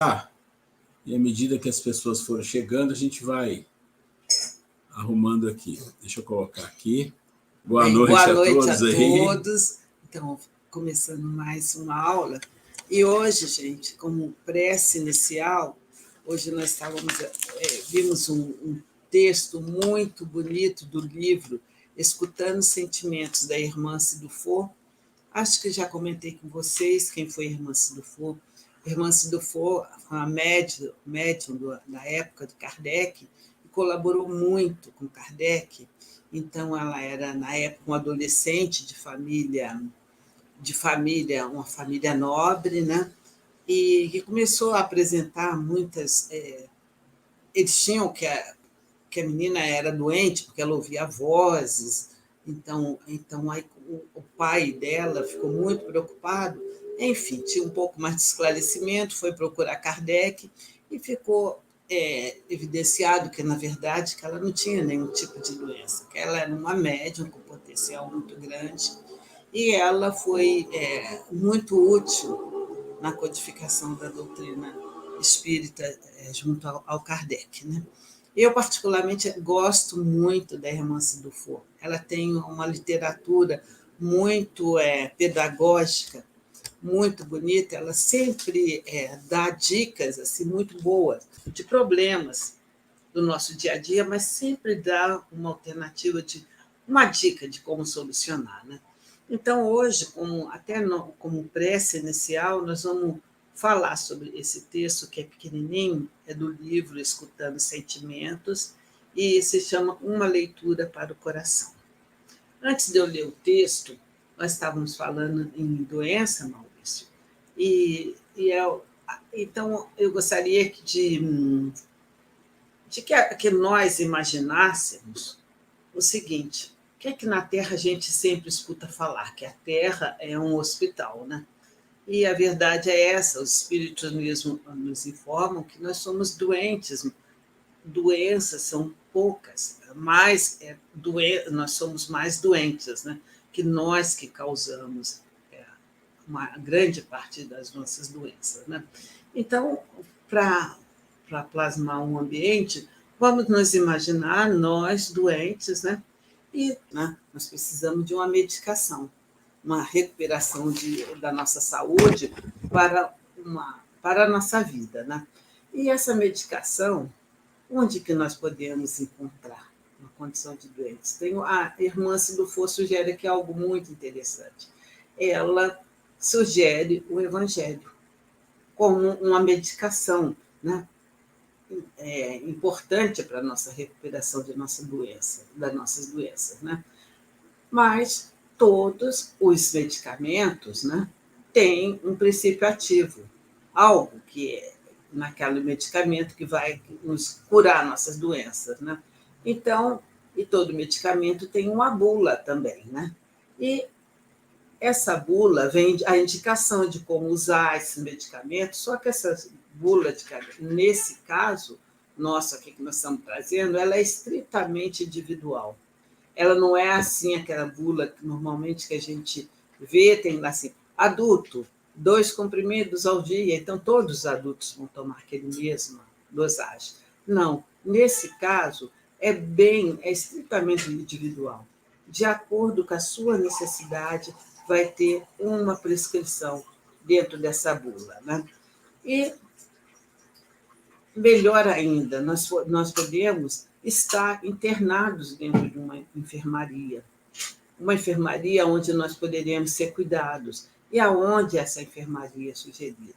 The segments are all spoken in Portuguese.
E à medida que as pessoas forem chegando, a gente vai arrumando aqui. Deixa eu colocar aqui. Boa noite a todos. Então, começando mais uma aula. E hoje, gente, como prece inicial, hoje nós vimos um texto muito bonito do livro Escutando Sentimentos, da irmã Cidufo. Acho que já comentei com vocês quem foi a irmã Cidufo. A irmã Cidufo foi uma médium da época de Kardec e colaborou muito com Kardec. Então, ela era, na época, uma adolescente uma família nobre, né? E que começou a apresentar muitas... eles tinham que a menina era doente porque ela ouvia vozes, então aí o pai dela ficou muito preocupado, enfim, tinha um pouco mais de esclarecimento, foi procurar Kardec e ficou evidenciado que, na verdade, que ela não tinha nenhum tipo de doença, que ela era uma médium com potencial muito grande, e ela foi muito útil na codificação da doutrina espírita junto ao Kardec, né? Eu, particularmente, gosto muito da irmã Cidufo. Ela tem uma literatura muito pedagógica, muito bonita. Ela sempre dá dicas assim, muito boas de problemas do nosso dia a dia, mas sempre dá uma alternativa, uma dica de como solucionar, né? Então, hoje, como prece inicial, nós vamos falar sobre esse texto, que é pequenininho, é do livro Escutando Sentimentos, e se chama Uma Leitura para o Coração. Antes de eu ler o texto, nós estávamos falando em doença, Maurício, então eu gostaria que nós imaginássemos o seguinte: o que é que na Terra a gente sempre escuta falar? Que a Terra é um hospital, né? E a verdade é essa, os espíritos mesmo nos informam que nós somos doentes, doenças são poucas, nós somos mais doentes, né? Que nós que causamos uma grande parte das nossas doenças, né? Então, para plasmar um ambiente, vamos nos imaginar nós doentes, né? E nós precisamos de uma medicação, uma recuperação da nossa saúde para a nossa vida, né? E essa medicação, onde que nós podemos encontrar uma condição de doença? A irmã Cidufo sugere aqui algo muito interessante. Ela sugere o Evangelho como uma medicação, né? Importante para a nossa recuperação das nossas doenças, né? Mas todos os medicamentos, né, têm um princípio ativo, algo que é naquele medicamento que vai nos curar nossas doenças, né? Então, e todo medicamento tem uma bula também, né? E essa bula vem a indicação de como usar esse medicamento, só que essa bula, nesse caso, nosso aqui que nós estamos trazendo, ela é estritamente individual. Ela não é assim aquela bula que normalmente que a gente vê, tem lá assim, adulto, 2 comprimidos ao dia, então todos os adultos vão tomar aquele mesma dosagem. Não, nesse caso, é estritamente individual. De acordo com a sua necessidade, vai ter uma prescrição dentro dessa bula, né? E, melhor ainda, nós podemos estar internados dentro de uma enfermaria onde nós poderíamos ser cuidados. E aonde essa enfermaria é sugerida?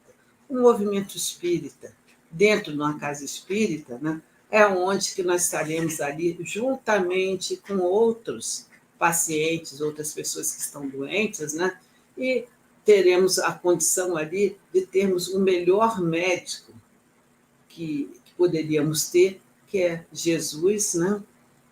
Um movimento espírita, dentro de uma casa espírita, né, é onde que nós estaremos ali juntamente com outros pacientes, outras pessoas que estão doentes, né, e teremos a condição ali de termos o melhor médico que poderíamos ter, que é Jesus, né?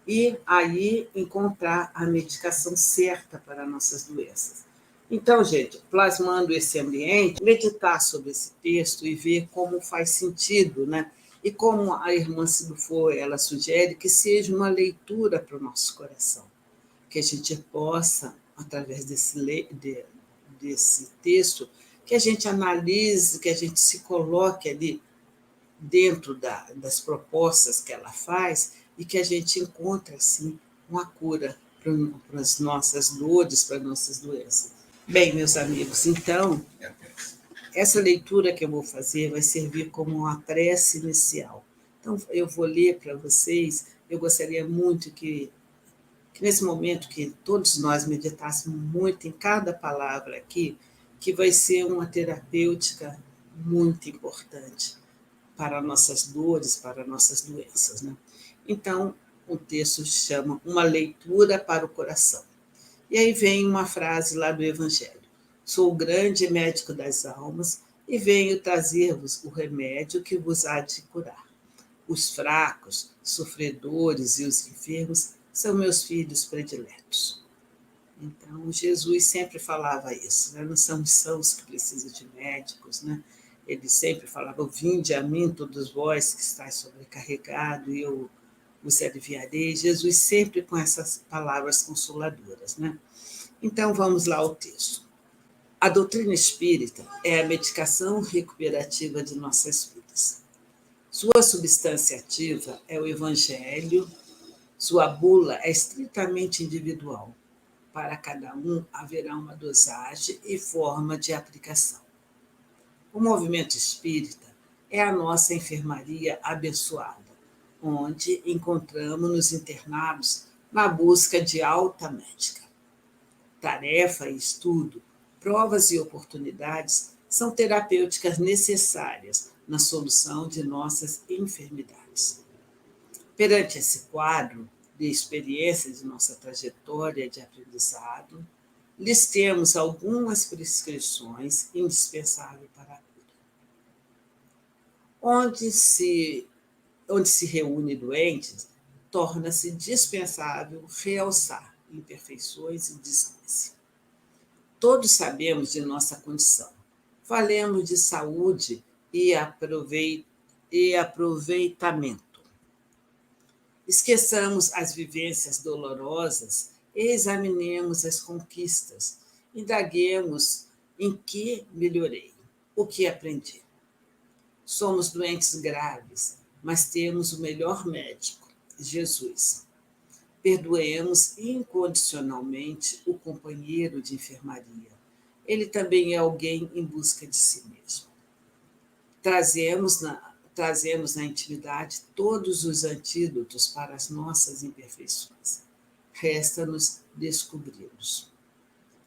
E aí encontrar a medicação certa para nossas doenças. Então, gente, plasmando esse ambiente, meditar sobre esse texto e ver como faz sentido, né? E como a irmã Cidufo, ela sugere que seja uma leitura para o nosso coração, que a gente possa, através desse texto, que a gente analise, que a gente se coloque ali dentro das propostas que ela faz e que a gente encontre, assim, uma cura para as nossas dores, para as nossas doenças. Bem, meus amigos, então, essa leitura que eu vou fazer vai servir como uma prece inicial. Então, eu vou ler para vocês. Eu gostaria muito que nesse momento, que todos nós meditássemos muito em cada palavra aqui, que vai ser uma terapêutica muito importante para nossas dores, para nossas doenças, né? Então, o texto chama Uma Leitura para o Coração. E aí vem uma frase lá do Evangelho: Sou o grande médico das almas e venho trazer-vos o remédio que vos há de curar. Os fracos, sofredores e os enfermos são meus filhos prediletos. Então, Jesus sempre falava isso, né? Não são os que precisam de médicos, né? Ele sempre falava: Vinde a mim, todos vós que estáis sobrecarregados, e eu vos aliviarei. Jesus sempre com essas palavras consoladoras, né? Então, vamos lá ao texto. A doutrina espírita é a medicação recuperativa de nossas vidas. Sua substância ativa é o Evangelho, sua bula é estritamente individual. Para cada um haverá uma dosagem e forma de aplicação. O movimento espírita é a nossa enfermaria abençoada, onde encontramos-nos internados na busca de alta médica. Tarefa e estudo, provas e oportunidades são terapêuticas necessárias na solução de nossas enfermidades. Perante esse quadro de experiência de nossa trajetória de aprendizado, listemos algumas prescrições indispensáveis para a cura. Onde se reúne doentes, torna-se dispensável realçar imperfeições e desmanse. Todos sabemos de nossa condição. Falemos de saúde e aproveitamento. Esqueçamos as vivências dolorosas e examinemos as conquistas. Indaguemos em que melhorei, o que aprendi. Somos doentes graves, mas temos o melhor médico, Jesus. Perdoemos incondicionalmente o companheiro de enfermaria. Ele também é alguém em busca de si mesmo. Trazemos na intimidade todos os antídotos para as nossas imperfeições. Resta-nos descobri-los.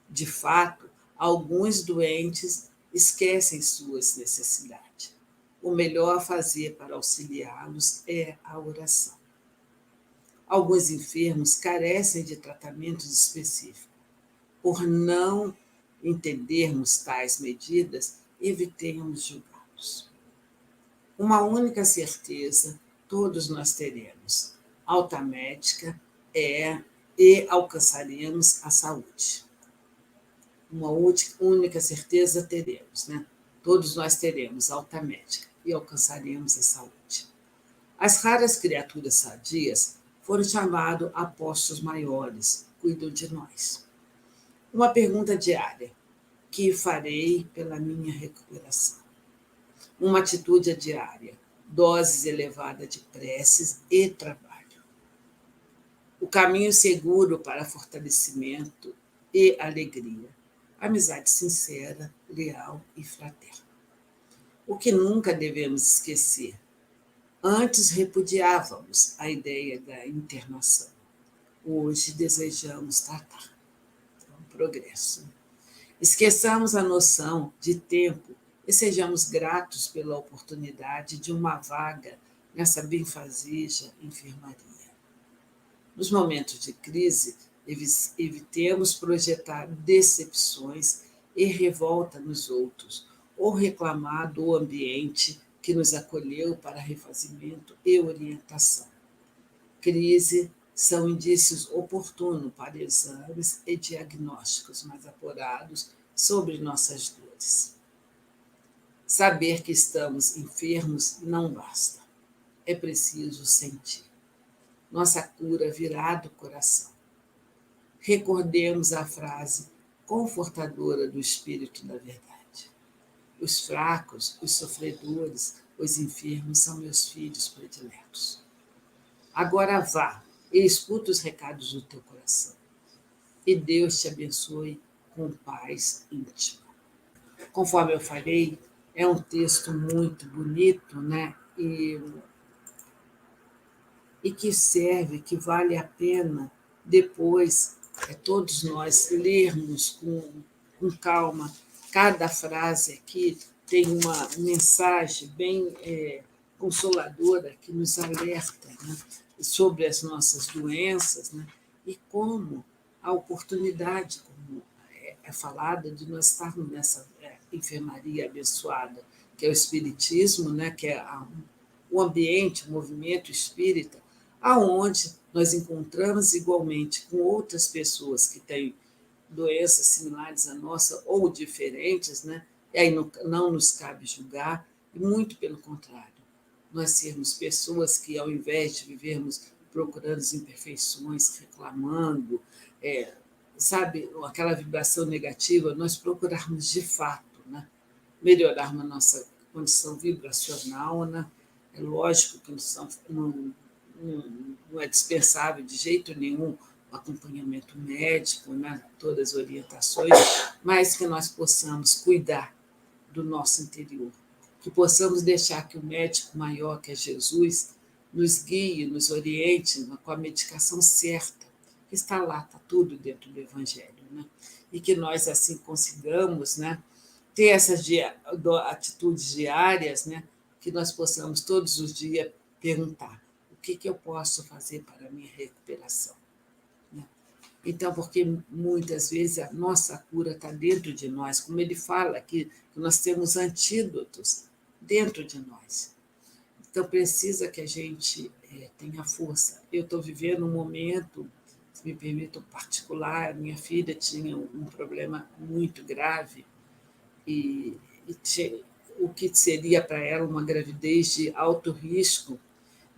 De fato, alguns doentes esquecem suas necessidades. O melhor a fazer para auxiliá-los é a oração. Alguns enfermos carecem de tratamentos específicos. Por não entendermos tais medidas, evitemos julgá-los. Uma única certeza todos nós teremos: alta médica e alcançaremos a saúde. Uma única certeza teremos, né? Todos nós teremos alta médica e alcançaremos a saúde. As raras criaturas sadias foram chamados apóstolos maiores, cuidam de nós. Uma pergunta diária: que farei pela minha recuperação? Uma atitude diária: doses elevadas de preces e trabalho. O caminho seguro para fortalecimento e alegria. Amizade sincera, leal e fraterna. O que nunca devemos esquecer: antes repudiávamos a ideia da internação. Hoje desejamos tratar. Então, progresso. Esqueçamos a noção de tempo e sejamos gratos pela oportunidade de uma vaga nessa benfazeja enfermaria. Nos momentos de crise, evitemos projetar decepções e revolta nos outros, ou reclamar do ambiente que nos acolheu para refazimento e orientação. Crise são indícios oportunos para exames e diagnósticos mais apurados sobre nossas dores. Saber que estamos enfermos não basta. É preciso sentir. Nossa cura virá do coração. Recordemos a frase confortadora do Espírito da Verdade: os fracos, os sofredores, os enfermos são meus filhos prediletos. Agora vá e escuta os recados do teu coração. E Deus te abençoe com paz íntima. Conforme eu falei, é um texto muito bonito, né? E que serve, que vale a pena depois todos nós lermos com calma. Cada frase aqui tem uma mensagem bem consoladora que nos alerta, né, sobre as nossas doenças, né, e como a oportunidade, como é falada, de nós estarmos nessa enfermaria abençoada, que é o Espiritismo, né, que é o ambiente, o movimento espírita, aonde nós encontramos igualmente com outras pessoas que têm doenças similares à nossa ou diferentes, né? E aí não nos cabe julgar, e muito pelo contrário, nós sermos pessoas que, ao invés de vivermos procurando as imperfeições, reclamando, sabe, aquela vibração negativa, nós procurarmos de fato, né, melhorarmos a nossa condição vibracional, né? É lógico que não é dispensável de jeito nenhum o acompanhamento médico, né, todas as orientações, mas que nós possamos cuidar do nosso interior, que possamos deixar que o médico maior, que é Jesus, nos guie, nos oriente com a medicação certa, que está lá, está tudo dentro do Evangelho, né? E que nós assim consigamos, né, ter essas atitudes diárias, né, que nós possamos todos os dias perguntar: o que eu posso fazer para a minha recuperação? Né? Então, porque muitas vezes a nossa cura está dentro de nós, como ele fala aqui, que nós temos antídotos dentro de nós. Então, precisa que a gente tenha força. Eu estou vivendo um momento, se me permitam, particular. Minha filha tinha um problema muito grave, e o que seria para ela uma gravidez de alto risco,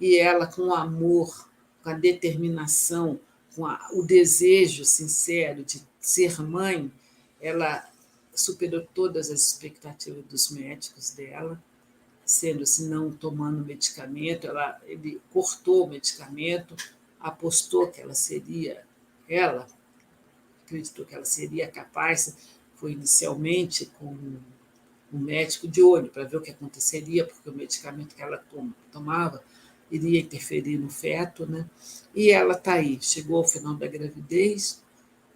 e ela, com o amor, com a determinação, com o desejo sincero de ser mãe, ela superou todas as expectativas dos médicos dela, sendo assim, não tomando medicamento, ele cortou o medicamento, apostou que ela acreditou que ela seria capaz, foi inicialmente com um médico de olho para ver o que aconteceria, porque o medicamento que ela tomava iria interferir no feto, né? E ela está aí, chegou ao final da gravidez,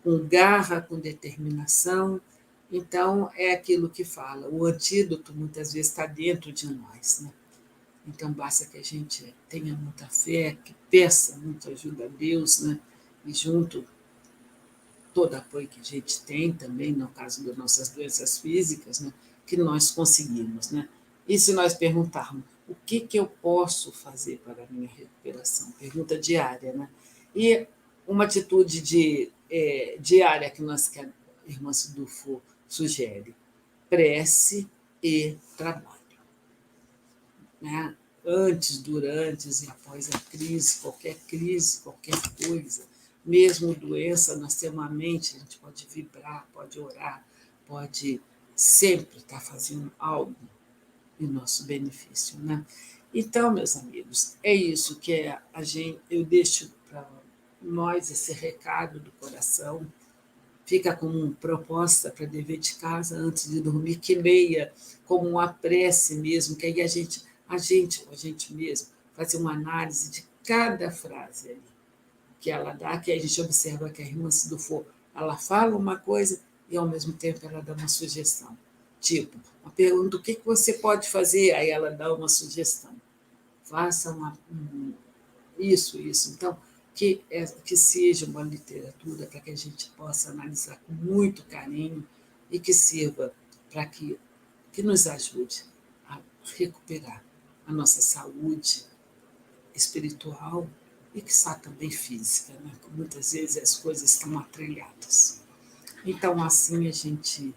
com garra, com determinação. Então, é aquilo que fala, o antídoto muitas vezes está dentro de nós, né? Então, basta que a gente tenha muita fé, que peça muita ajuda a Deus, né? E junto todo apoio que a gente tem também, no caso das nossas doenças físicas, né, que nós conseguimos. Né? E se nós perguntarmos o que eu posso fazer para a minha recuperação? Pergunta diária. Né? E uma atitude diária que a irmã Sidufo sugere: prece e trabalho. Né? Antes, durante e após a crise, qualquer coisa, mesmo doença, nós temos uma mente, a gente pode vibrar, pode orar, pode sempre estar fazendo algo em nosso benefício. Né? Então, meus amigos, é isso que eu deixo para nós esse recado do coração. Fica como proposta para dever de casa antes de dormir, que leia como uma prece mesmo, que aí a gente mesmo, fazer uma análise de cada frase ali que ela dá, que a gente observa que a irmã Sidufo, ela fala uma coisa e, ao mesmo tempo, ela dá uma sugestão. Tipo, uma pergunta: o que você pode fazer? Aí ela dá uma sugestão. Faça isso. Então, que seja uma literatura para que a gente possa analisar com muito carinho e que sirva para que nos ajude a recuperar a nossa saúde espiritual e, quiçá, também física, né? Porque muitas vezes as coisas estão atrelhadas. Então, assim, a gente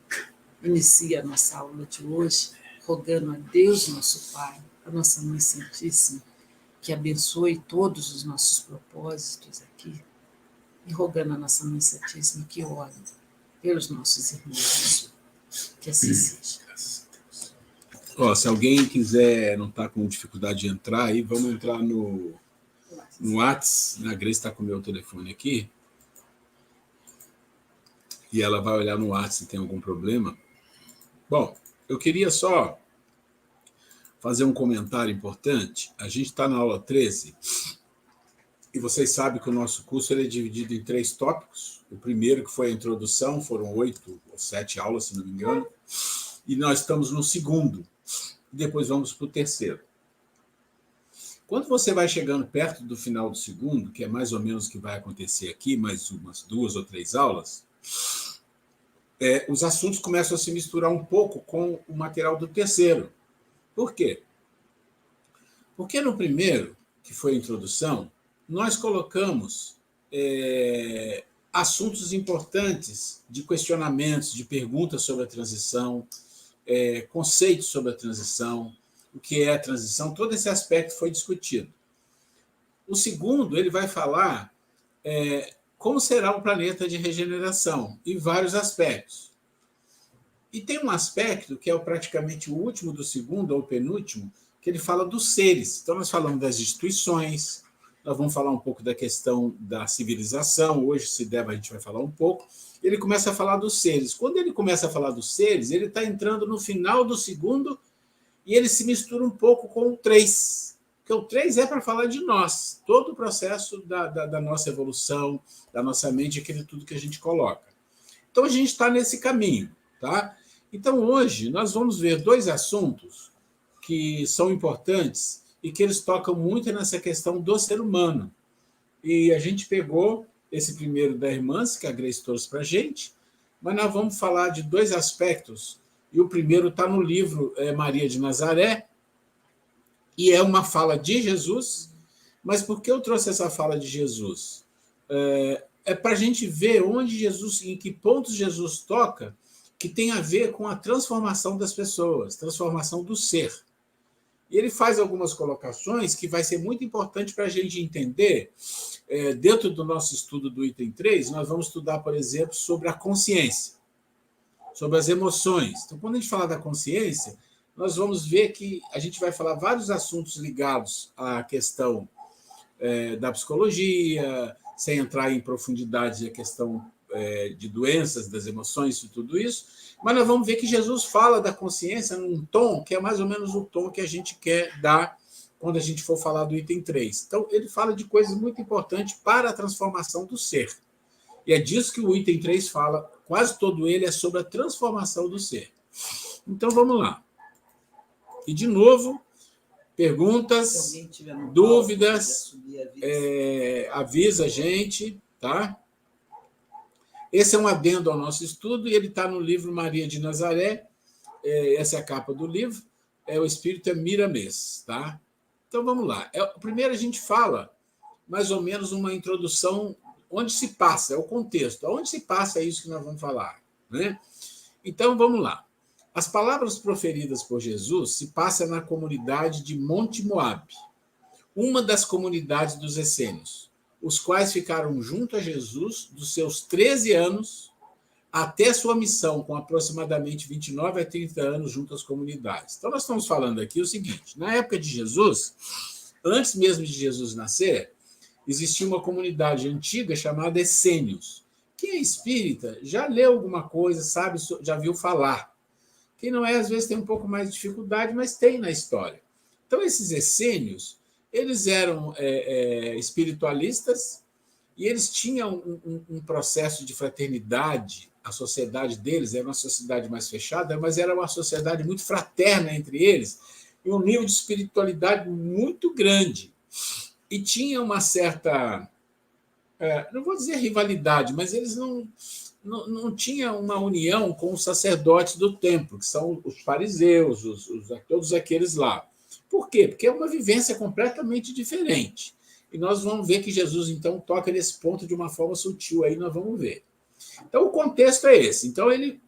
inicia a nossa aula de hoje, rogando a Deus, nosso Pai, a nossa Mãe Santíssima, que abençoe todos os nossos propósitos aqui, e rogando a nossa Mãe Santíssima que ore pelos nossos irmãos. Que assim seja. Se alguém quiser, não está com dificuldade de entrar, aí vamos entrar no WhatsApp. A Grace está com o meu telefone aqui. E ela vai olhar no WhatsApp se tem algum problema. Bom, eu queria só fazer um comentário importante. A gente está na aula 13 e vocês sabem que o nosso curso ele é dividido em 3 tópicos. O primeiro, que foi a introdução, foram 8 ou 7 aulas, se não me engano. E nós estamos no segundo. Depois vamos para o terceiro. Quando você vai chegando perto do final do segundo, que é mais ou menos o que vai acontecer aqui, mais umas 2 ou 3 aulas, os assuntos começam a se misturar um pouco com o material do terceiro. Por quê? Porque no primeiro, que foi a introdução, nós colocamos assuntos importantes de questionamentos, de perguntas sobre a transição, conceitos sobre a transição, o que é a transição, todo esse aspecto foi discutido. O segundo, ele vai falar como será um planeta de regeneração, em vários aspectos. E tem um aspecto, que é praticamente o último do segundo, ou o penúltimo, que ele fala dos seres. Então, nós falamos das instituições, nós vamos falar um pouco da questão da civilização, hoje, se der, a gente vai falar um pouco. Ele começa a falar dos seres. Quando ele começa a falar dos seres, ele está entrando no final do segundo e ele se mistura um pouco com o 3. Porque o 3 é para falar de nós, todo o processo da nossa evolução, da nossa mente, aquele tudo que a gente coloca. Então, a gente está nesse caminho. Tá? Então, hoje, nós vamos ver 2 assuntos que são importantes e que eles tocam muito nessa questão do ser humano. E a gente pegou esse primeiro da Irmãs, que a Grace trouxe para a gente, mas nós vamos falar de 2 aspectos, e o primeiro está no livro Maria de Nazaré, e é uma fala de Jesus. Mas por que eu trouxe essa fala de Jesus? Para a gente ver onde Jesus, em que pontos Jesus toca, que tem a ver com a transformação das pessoas, transformação do ser. E ele faz algumas colocações que vai ser muito importante para a gente entender. Dentro do nosso estudo do item 3, nós vamos estudar, por exemplo, sobre a consciência, sobre as emoções. Então, quando a gente fala da consciência, nós vamos ver que a gente vai falar vários assuntos ligados à questão da psicologia, sem entrar em profundidade a questão de doenças, das emoções e tudo isso, mas nós vamos ver que Jesus fala da consciência num tom que é mais ou menos o tom que a gente quer dar quando a gente for falar do item 3. Então, ele fala de coisas muito importantes para a transformação do ser. E é disso que o item 3 fala, quase todo ele é sobre a transformação do ser. Então, vamos lá. E, de novo, perguntas, dúvidas, avisa a gente, tá? Esse é um adendo ao nosso estudo, e ele está no livro Maria de Nazaré, essa é a capa do livro, o espírito é Miramês, tá? Então, vamos lá. Primeiro, a gente fala, mais ou menos, uma introdução, onde se passa, é o contexto, onde se passa é isso que nós vamos falar, né? Então, vamos lá. As palavras proferidas por Jesus se passam na comunidade de Monte Moab, uma das comunidades dos essênios, os quais ficaram junto a Jesus dos seus 13 anos até sua missão, com aproximadamente 29 a 30 anos junto às comunidades. Então, nós estamos falando aqui o seguinte: na época de Jesus, antes mesmo de Jesus nascer, existia uma comunidade antiga chamada essênios. Quem é espírita já leu alguma coisa, sabe, já viu falar. Quem não é, às vezes, tem um pouco mais de dificuldade, mas tem na história. Então, esses essênios, eles eram espiritualistas e eles tinham um processo de fraternidade. A sociedade deles era uma sociedade mais fechada, mas era uma sociedade muito fraterna entre eles e um nível de espiritualidade muito grande. E tinha uma certa, não vou dizer rivalidade, mas eles não tinham uma união com os sacerdotes do templo, que são os fariseus, todos aqueles lá. Por quê? Porque é uma vivência completamente diferente. E nós vamos ver que Jesus, então, toca nesse ponto de uma forma sutil, aí nós vamos ver. Então, o contexto é esse. Então, ele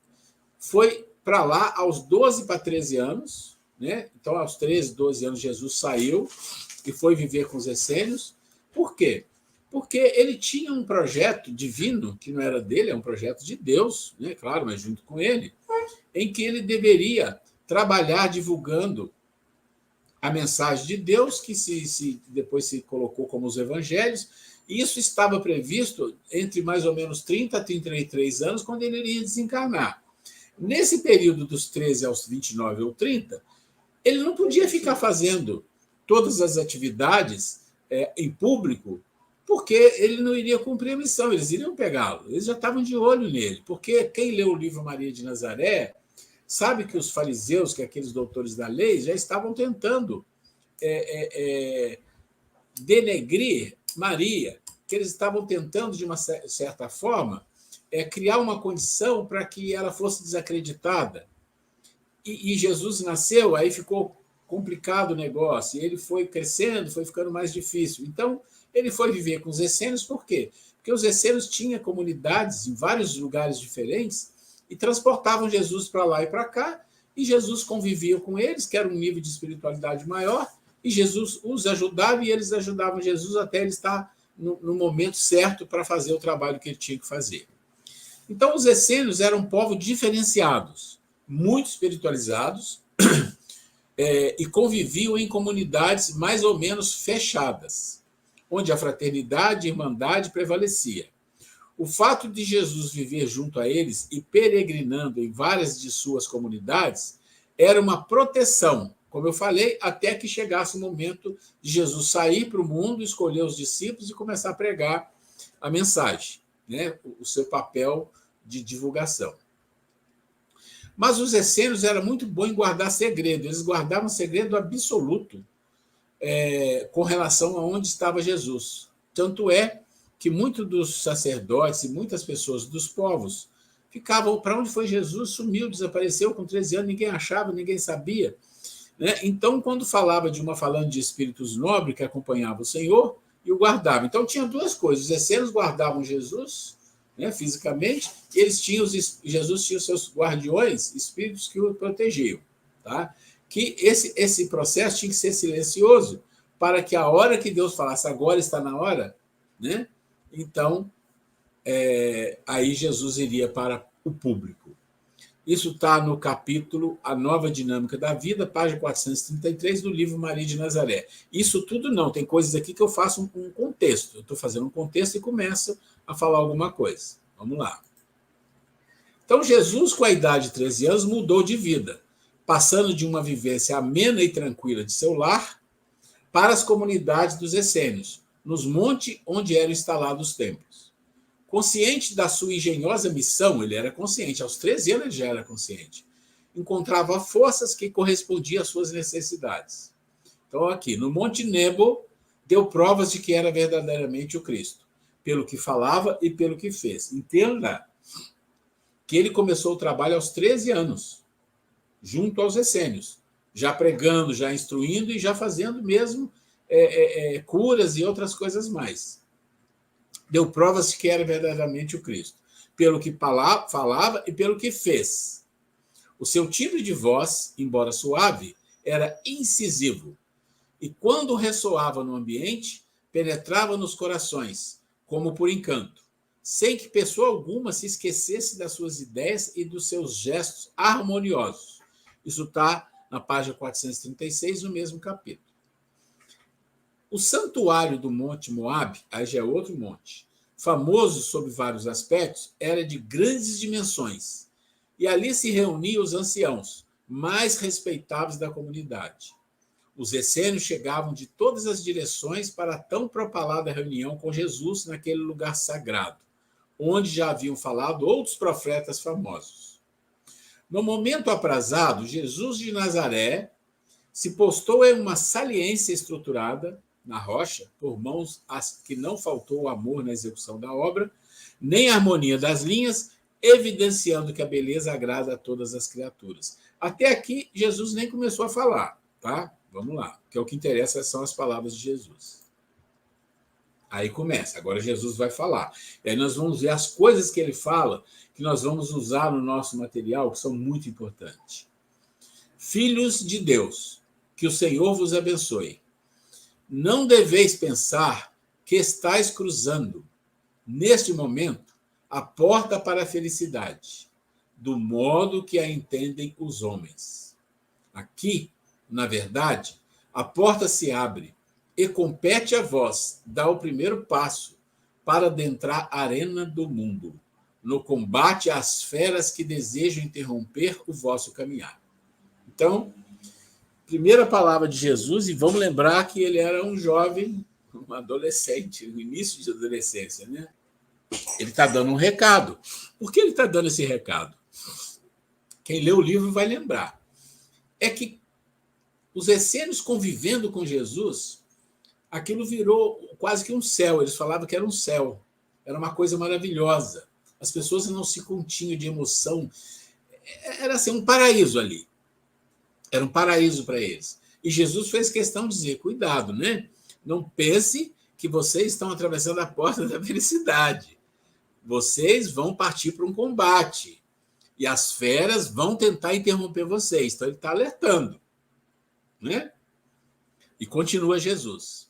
foi para lá aos 12 para 13 anos, né? Então, aos 13, 12 anos, Jesus saiu e foi viver com os essênios. Por quê? Porque ele tinha um projeto divino, que não era dele, é um projeto de Deus, né? Claro, mas junto com ele, em que ele deveria trabalhar divulgando a mensagem de Deus, que depois se colocou como os evangelhos, e isso estava previsto entre mais ou menos 30 a 33 anos, quando ele iria desencarnar. Nesse período dos 13 aos 29 ou 30, ele não podia ficar fazendo todas as atividades em público, porque ele não iria cumprir a missão, eles iriam pegá-lo, eles já estavam de olho nele, porque quem leu o livro Maria de Nazaré sabe que os fariseus, que aqueles doutores da lei, já estavam tentando denegrir Maria, que eles estavam tentando, de uma certa forma, criar uma condição para que ela fosse desacreditada. E Jesus nasceu, aí ficou complicado o negócio, e ele foi crescendo, foi ficando mais difícil. Então, ele foi viver com os essênios, por quê? Porque os essênios tinham comunidades em vários lugares diferentes e transportavam Jesus para lá e para cá, e Jesus convivia com eles, que era um nível de espiritualidade maior, e Jesus os ajudava e eles ajudavam Jesus até ele estar no momento certo para fazer o trabalho que ele tinha que fazer. Então, os essênios eram povos diferenciados, muito espiritualizados, e conviviam em comunidades mais ou menos fechadas, onde a fraternidade e irmandade prevalecia. O fato de Jesus viver junto a eles e peregrinando em várias de suas comunidades era uma proteção, como eu falei, até que chegasse o momento de Jesus sair para o mundo, escolher os discípulos e começar a pregar a mensagem, né? O seu papel de divulgação. Mas os essênios eram muito bons em guardar segredo, eles guardavam segredo absoluto com relação a onde estava Jesus. Tanto é que muitos dos sacerdotes e muitas pessoas dos povos ficavam, para onde foi Jesus? Sumiu, desapareceu com 13 anos, ninguém achava, ninguém sabia. Né? Então, quando falava falando de espíritos nobres que acompanhavam o Senhor, e o guardavam. Então, tinha duas coisas, os essênios guardavam Jesus, né, fisicamente, e Jesus tinha os seus guardiões, espíritos que o protegiam. Tá? Que esse processo tinha que ser silencioso, para que a hora que Deus falasse, agora está na hora, né? Então, aí Jesus iria para o público. Isso está no capítulo A Nova Dinâmica da Vida, página 433 do livro Maria de Nazaré. Isso tudo não, tem coisas aqui que eu faço um contexto. Eu estou fazendo um contexto e começo a falar alguma coisa. Vamos lá. Então, Jesus, com a idade de 13 anos, mudou de vida, passando de uma vivência amena e tranquila de seu lar para as comunidades dos essênios, nos montes onde eram instalados os templos. Consciente da sua engenhosa missão, ele era consciente, aos 13 anos ele já era consciente, encontrava forças que correspondiam às suas necessidades. Então, aqui, no Monte Nebo, deu provas de que era verdadeiramente o Cristo, pelo que falava e pelo que fez. Entenda que ele começou o trabalho aos 13 anos, junto aos essênios, já pregando, já instruindo e já fazendo mesmo curas e outras coisas mais. Deu provas de que era verdadeiramente o Cristo, pelo que falava e pelo que fez. O seu timbre de voz, embora suave, era incisivo, e quando ressoava no ambiente, penetrava nos corações, como por encanto, sem que pessoa alguma se esquecesse das suas ideias e dos seus gestos harmoniosos. Isso está na página 436, no mesmo capítulo. O santuário do Monte Moabe, aí já é outro monte, famoso sob vários aspectos, era de grandes dimensões, e ali se reuniam os anciãos, mais respeitáveis da comunidade. Os essênios chegavam de todas as direções para a tão propalada reunião com Jesus naquele lugar sagrado, onde já haviam falado outros profetas famosos. No momento aprazado, Jesus de Nazaré se postou em uma saliência estruturada na rocha, por mãos às que não faltou o amor na execução da obra, nem a harmonia das linhas, evidenciando que a beleza agrada a todas as criaturas. Até aqui, Jesus nem começou a falar, tá? Vamos lá, porque o que interessa são as palavras de Jesus. Aí começa, agora Jesus vai falar. E aí nós vamos ver as coisas que ele fala, que nós vamos usar no nosso material, que são muito importantes. Filhos de Deus, que o Senhor vos abençoe. Não deveis pensar que estáis cruzando, neste momento, a porta para a felicidade, do modo que a entendem os homens. Aqui, na verdade, a porta se abre e compete a vós dar o primeiro passo para adentrar a arena do mundo, no combate às feras que desejam interromper o vosso caminhar. Então, primeira palavra de Jesus, e vamos lembrar que ele era um jovem, um adolescente, no início de adolescência, né? Ele está dando um recado. Por que ele está dando esse recado? Quem lê o livro vai lembrar. É que os essênios convivendo com Jesus, aquilo virou quase que um céu. Eles falavam que era um céu. Era uma coisa maravilhosa. As pessoas não se continham de emoção. Era assim, um paraíso ali. Era um paraíso para eles. E Jesus fez questão de dizer, cuidado, né? Não pense que vocês estão atravessando a porta da felicidade. Vocês vão partir para um combate. E as feras vão tentar interromper vocês. Então, ele está alertando. Né? E continua Jesus.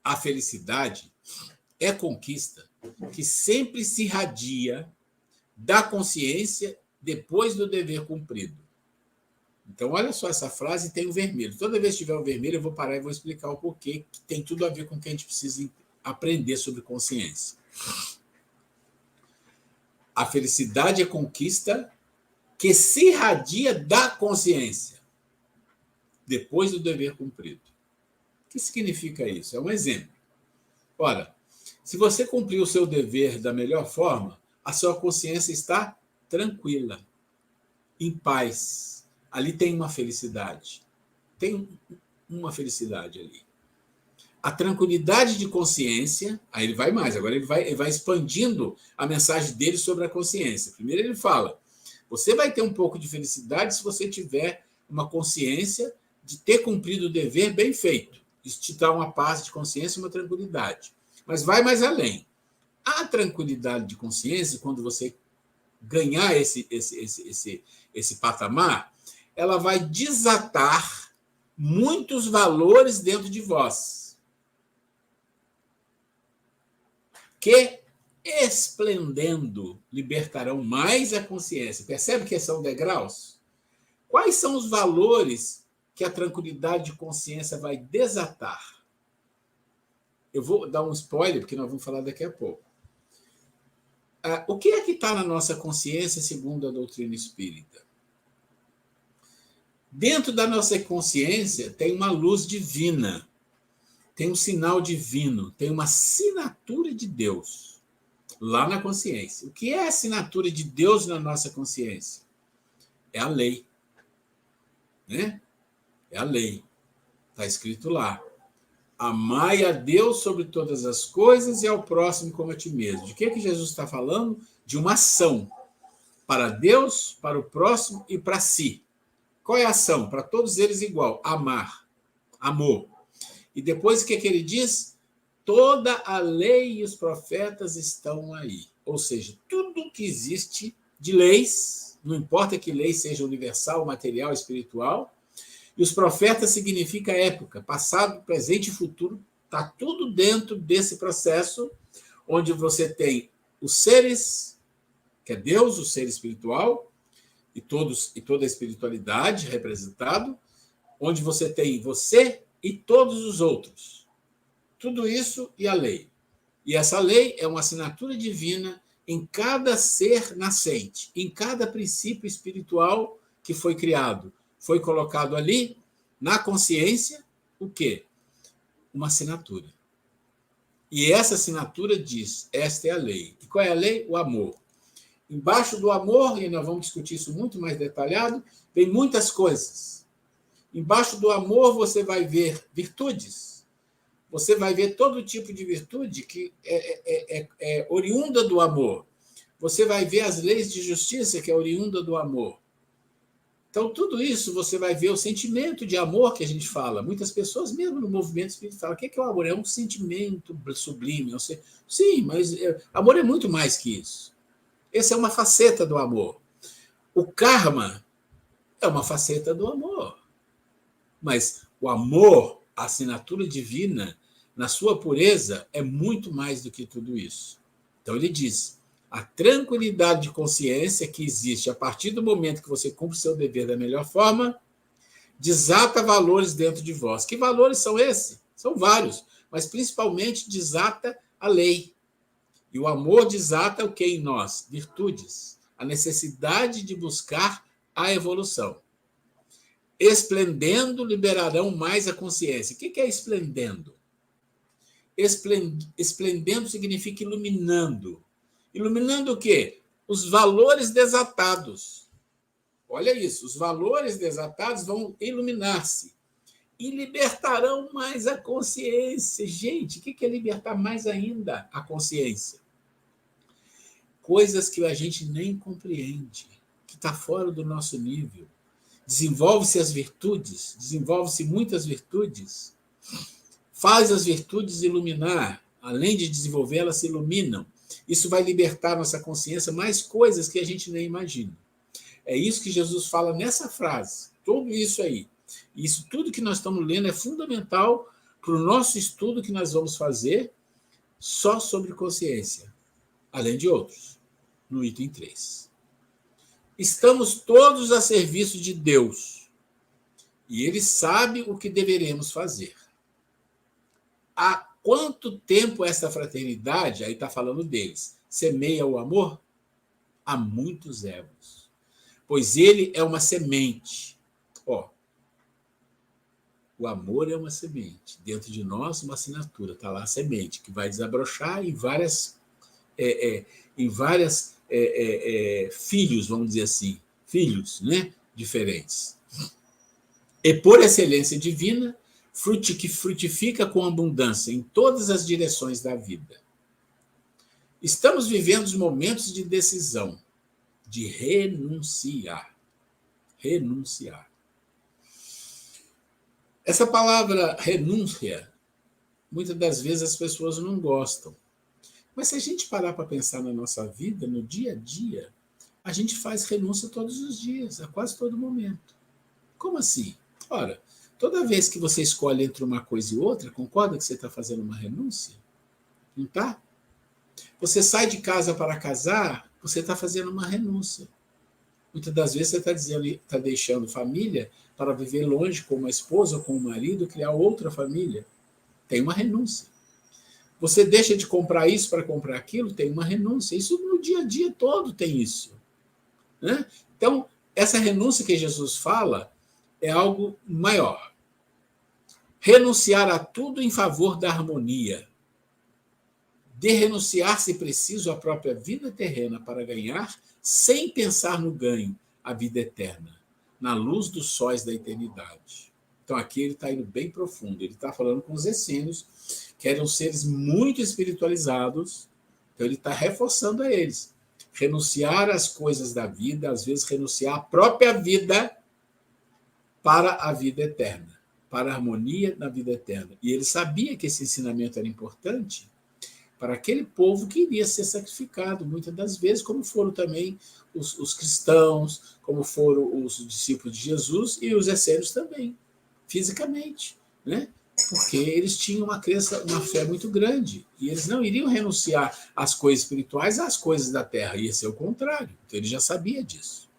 A felicidade é conquista que sempre se irradia da consciência depois do dever cumprido. Então, olha só essa frase, tem o vermelho. Toda vez que tiver o vermelho, eu vou parar e vou explicar o porquê, que tem tudo a ver com o que a gente precisa aprender sobre consciência. A felicidade é conquista que se irradia da consciência depois do dever cumprido. O que significa isso? É um exemplo. Ora, se você cumprir o seu dever da melhor forma, a sua consciência está tranquila, em paz. Ali tem uma felicidade. Tem uma felicidade ali. A tranquilidade de consciência, aí ele vai mais, agora ele vai expandindo a mensagem dele sobre a consciência. Primeiro ele fala, você vai ter um pouco de felicidade se você tiver uma consciência de ter cumprido o dever bem feito. Isso te dá uma paz de consciência e uma tranquilidade. Mas vai mais além. A tranquilidade de consciência, quando você ganhar esse patamar, ela vai desatar muitos valores dentro de vós, que, esplendendo, libertarão mais a consciência. Percebe que são degraus? Quais são os valores que a tranquilidade de consciência vai desatar? Eu vou dar um spoiler, porque nós vamos falar daqui a pouco. O que é que está na nossa consciência, segundo a doutrina espírita? Dentro da nossa consciência tem uma luz divina, tem um sinal divino, tem uma assinatura de Deus lá na consciência. O que é a assinatura de Deus na nossa consciência? É a lei. Né? É a lei. Está escrito lá. Amai a Deus sobre todas as coisas e ao próximo como a ti mesmo. De que Jesus está falando? De uma ação. Para Deus, para o próximo e para si. Qual é a ação? Para todos eles igual. Amar. Amor. E depois o que ele diz? Toda a lei e os profetas estão aí. Ou seja, tudo que existe de leis, não importa que lei seja universal, material, espiritual, e os profetas significa época, passado, presente e futuro, está tudo dentro desse processo, onde você tem os seres, que é Deus, o ser espiritual, e toda a espiritualidade representado, onde você tem você e todos os outros. Tudo isso e a lei. E essa lei é uma assinatura divina em cada ser nascente, em cada princípio espiritual que foi criado. Foi colocado ali, na consciência, o quê? Uma assinatura. E essa assinatura diz, esta é a lei. E qual é a lei? O amor. Embaixo do amor, e nós vamos discutir isso muito mais detalhado, tem muitas coisas. Embaixo do amor você vai ver virtudes. Você vai ver todo tipo de virtude que é oriunda do amor. Você vai ver as leis de justiça que é oriunda do amor. Então, tudo isso você vai ver o sentimento de amor que a gente fala. Muitas pessoas, mesmo no movimento espírita, falam: o que é o amor? É um sentimento sublime. Sim, mas amor é muito mais que isso. Essa é uma faceta do amor. O karma é uma faceta do amor. Mas o amor, a assinatura divina, na sua pureza, é muito mais do que tudo isso. Então, ele diz: a tranquilidade de consciência que existe a partir do momento que você cumpre o seu dever da melhor forma desata valores dentro de vós. Que valores são esses? São vários, mas principalmente desata a lei. E o amor desata o que em nós? Virtudes. A necessidade de buscar a evolução. Esplendendo, liberarão mais a consciência. O que é esplendendo? Esplendendo significa iluminando. Iluminando o quê? Os valores desatados. Olha isso, os valores desatados vão iluminar-se e libertarão mais a consciência. Gente, o que é libertar mais ainda a consciência? Coisas que a gente nem compreende, que está fora do nosso nível. Desenvolve-se as virtudes, desenvolve-se muitas virtudes, faz as virtudes iluminar, além de desenvolver, elas se iluminam. Isso vai libertar nossa consciência, mais coisas que a gente nem imagina. É isso que Jesus fala nessa frase, tudo isso aí. Isso tudo que nós estamos lendo é fundamental para o nosso estudo que nós vamos fazer só sobre consciência, além de outros, no item 3. Estamos todos a serviço de Deus e Ele sabe o que deveremos fazer. Há quanto tempo essa fraternidade, aí está falando deles, semeia o amor? Há muitos erros. Pois ele é uma semente. Ó, o amor é uma semente. Dentro de nós, uma assinatura. Está lá a semente, que vai desabrochar em várias filhos, vamos dizer assim. Filhos, né? Diferentes. E por excelência divina, que frutifica com abundância em todas as direções da vida. Estamos vivendo os momentos de decisão, de renunciar. Renunciar. Essa palavra renúncia, muitas das vezes as pessoas não gostam. Mas se a gente parar para pensar na nossa vida, no dia a dia, a gente faz renúncia todos os dias, a quase todo momento. Como assim? Ora, toda vez que você escolhe entre uma coisa e outra, concorda que você está fazendo uma renúncia? Não está? Você sai de casa para casar, você está fazendo uma renúncia. Muitas das vezes você está deixando família para viver longe com uma esposa ou com um marido, criar outra família. Tem uma renúncia. Você deixa de comprar isso para comprar aquilo, tem uma renúncia. Isso no dia a dia todo tem isso. Né? Então, essa renúncia que Jesus fala é algo maior. Renunciar a tudo em favor da harmonia. De renunciar, se preciso, à própria vida terrena para ganhar, sem pensar no ganho, a vida eterna, na luz dos sóis da eternidade. Então, aqui ele está indo bem profundo. Ele está falando com os essênios, que eram seres muito espiritualizados. Então, ele está reforçando a eles. Renunciar às coisas da vida, às vezes renunciar à própria vida para a vida eterna, para a harmonia na vida eterna. E ele sabia que esse ensinamento era importante para aquele povo que iria ser sacrificado, muitas das vezes, como foram também os cristãos, como foram os discípulos de Jesus e os essênios também, fisicamente, né? Porque eles tinham uma crença, uma fé muito grande, e eles não iriam renunciar às coisas espirituais às coisas da terra, ia ser o contrário, então ele já sabia disso.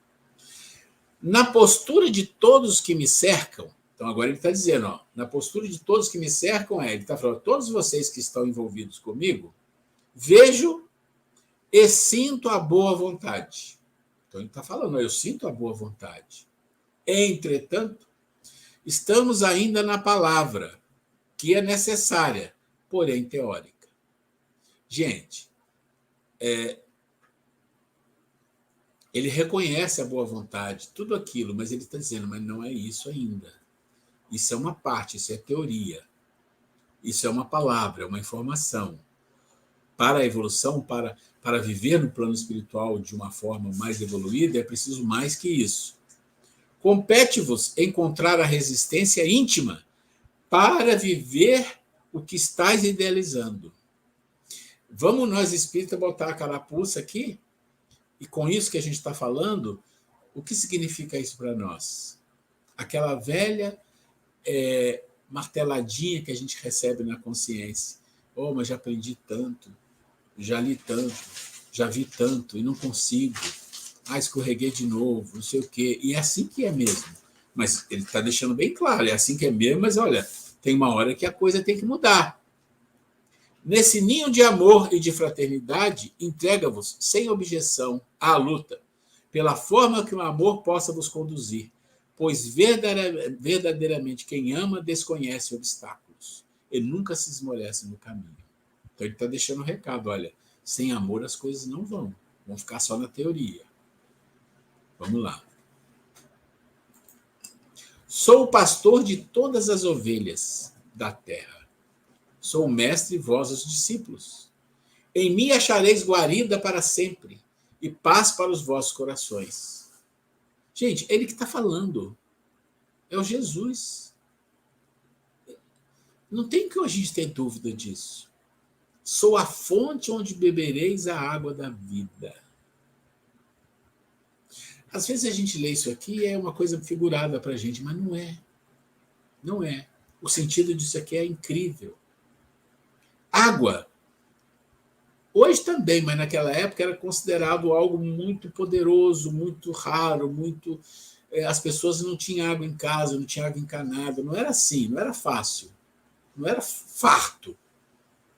Na postura de todos que me cercam, então agora ele está dizendo, ó, na postura de todos que me cercam, ele está falando, todos vocês que estão envolvidos comigo, vejo e sinto a boa vontade. Então ele está falando, eu sinto a boa vontade. Entretanto, estamos ainda na palavra, que é necessária, porém teórica. Gente, ele reconhece a boa vontade, tudo aquilo, mas ele está dizendo, mas não é isso ainda. Isso é uma parte, isso é teoria. Isso é uma palavra, é uma informação. Para a evolução, para viver no plano espiritual de uma forma mais evoluída, é preciso mais que isso. Compete-vos encontrar a resistência íntima para viver o que estáis idealizando. Vamos nós, espíritas, botar a carapuça aqui? E com isso que a gente está falando, o que significa isso para nós? Aquela velha marteladinha que a gente recebe na consciência. Oh, mas já aprendi tanto, já li tanto, já vi tanto e não consigo. Ah, escorreguei de novo, não sei o quê. E é assim que é mesmo. Mas ele está deixando bem claro, é assim que é mesmo, mas olha, tem uma hora que a coisa tem que mudar. Nesse ninho de amor e de fraternidade, entrega-vos sem objeção à luta, pela forma que o amor possa vos conduzir, pois verdadeiramente quem ama desconhece obstáculos e nunca se esmorece no caminho. Então ele está deixando um recado, olha, sem amor as coisas não vão ficar só na teoria. Vamos lá. Sou o pastor de todas as ovelhas da terra. Sou o mestre e vós os discípulos. Em mim achareis guarida para sempre e paz para os vossos corações. Gente, ele que está falando. É o Jesus. Não tem que a gente ter dúvida disso. Sou a fonte onde bebereis a água da vida. Às vezes a gente lê isso aqui e é uma coisa figurada para a gente, mas não é. Não é. O sentido disso aqui é incrível. Água. Hoje também, mas naquela época era considerado algo muito poderoso, muito raro, muito. As pessoas não tinham água em casa, não tinham água encanada. Não era assim, não era fácil. Não era farto.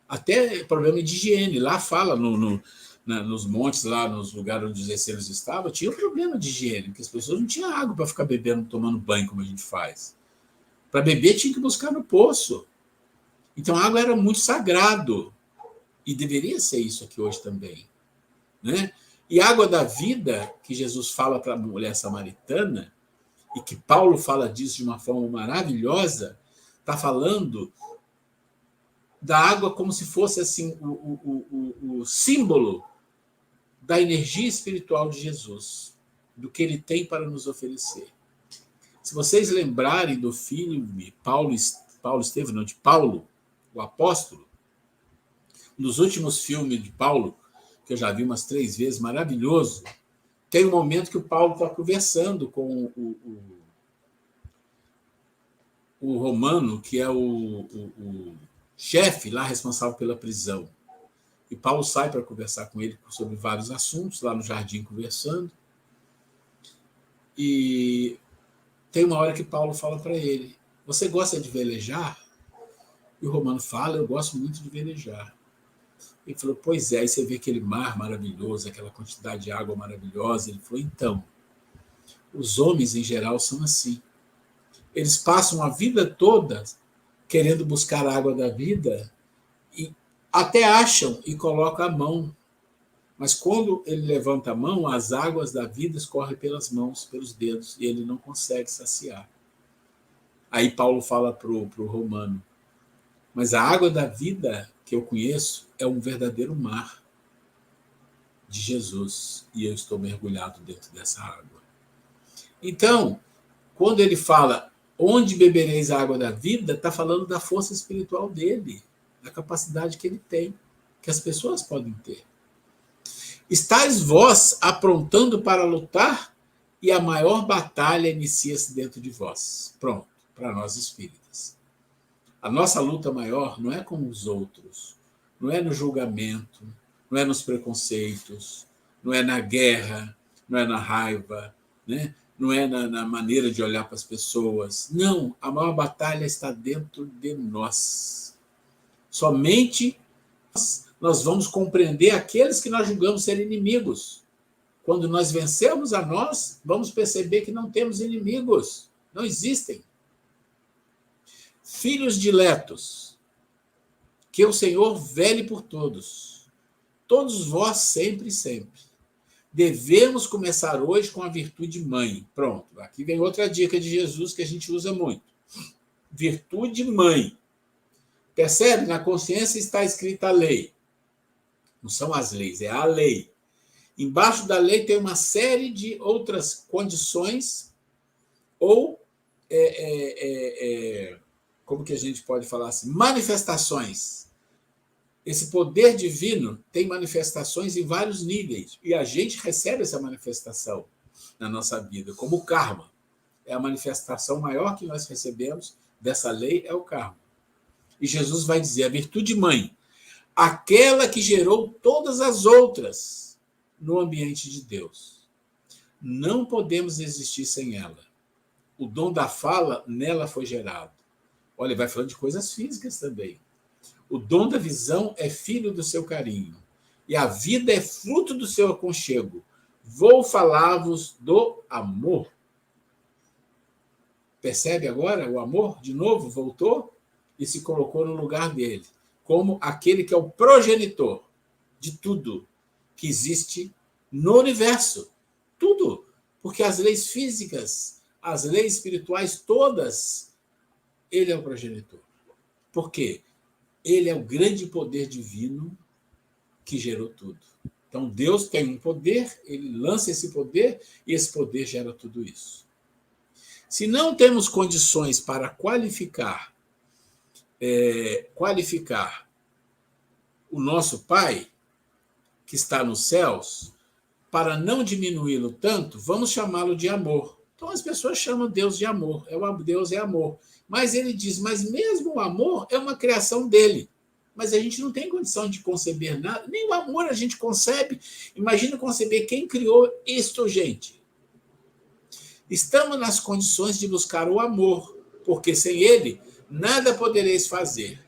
Até problema de higiene. Lá fala nos montes, lá nos lugares onde os essênios estavam, tinha um problema de higiene, porque as pessoas não tinham água para ficar bebendo, tomando banho, como a gente faz. Para beber, tinha que buscar no poço. Então, a água era muito sagrado. E deveria ser isso aqui hoje também. Né? E a água da vida, que Jesus fala para a mulher samaritana, e que Paulo fala disso de uma forma maravilhosa, está falando da água como se fosse assim o símbolo da energia espiritual de Jesus, do que ele tem para nos oferecer. Se vocês lembrarem do filme Paulo Estevão, não, de Paulo, o apóstolo, um dos últimos filmes de Paulo, que eu já vi umas 3 vezes, maravilhoso, tem um momento que o Paulo está conversando com o Romano, que é o chefe lá responsável pela prisão. E Paulo sai para conversar com ele sobre vários assuntos, lá no jardim conversando. E tem uma hora que Paulo fala para ele, você gosta de velejar? E o Romano fala, eu gosto muito de velejar. Ele falou, pois é, aí você vê aquele mar maravilhoso, aquela quantidade de água maravilhosa. Ele falou, então, os homens em geral são assim. Eles passam a vida toda querendo buscar a água da vida e até acham e colocam a mão. Mas quando ele levanta a mão, as águas da vida escorrem pelas mãos, pelos dedos, e ele não consegue saciar. Aí Paulo fala para o Romano, mas a água da vida que eu conheço é um verdadeiro mar de Jesus, e eu estou mergulhado dentro dessa água. Então, quando ele fala onde bebereis a água da vida, está falando da força espiritual dele, da capacidade que ele tem, que as pessoas podem ter. Estais vós aprontando para lutar, e a maior batalha inicia-se dentro de vós. Pronto, para nós espíritas. A nossa luta maior não é com os outros, não é no julgamento, não é nos preconceitos, não é na guerra, não é na raiva, né? Não é na maneira de olhar para as pessoas. Não, a maior batalha está dentro de nós. Somente nós vamos compreender aqueles que nós julgamos ser inimigos. Quando nós vencemos a nós, vamos perceber que não temos inimigos, não existem. Filhos diletos, que o Senhor vele por todos, todos vós sempre e sempre. Devemos começar hoje com a virtude mãe. Pronto, aqui vem outra dica de Jesus que a gente usa muito. Virtude mãe. Percebe? Na consciência está escrita a lei. Não são as leis, é a lei. Embaixo da lei tem uma série de outras condições ou, como que a gente pode falar assim, manifestações. Esse poder divino tem manifestações em vários níveis e a gente recebe essa manifestação na nossa vida, como o karma. É a manifestação maior que nós recebemos dessa lei, é o karma. E Jesus vai dizer, a virtude mãe, aquela que gerou todas as outras no ambiente de Deus. Não podemos existir sem ela. O dom da fala, nela foi gerado. Olha, ele vai falando de coisas físicas também. O dom da visão é filho do seu carinho. E a vida é fruto do seu aconchego. Vou falar-vos do amor. Percebe agora? O amor, de novo, voltou e se colocou no lugar dele, como aquele que é o progenitor de tudo que existe no universo. Tudo. Porque as leis físicas, as leis espirituais, todas, ele é o progenitor. Por quê? Ele é o grande poder divino que gerou tudo. Então, Deus tem um poder, ele lança esse poder e esse poder gera tudo isso. Se não temos condições para qualificar o nosso Pai, que está nos céus, para não diminuí-lo tanto, vamos chamá-lo de amor. Então, as pessoas chamam Deus de amor. Deus é amor. Mas ele diz, mas mesmo o amor é uma criação dele. Mas a gente não tem condição de conceber nada. Nem o amor a gente concebe. Imagina conceber quem criou isto, gente. Estamos nas condições de buscar o amor, porque sem ele, nada podereis fazer.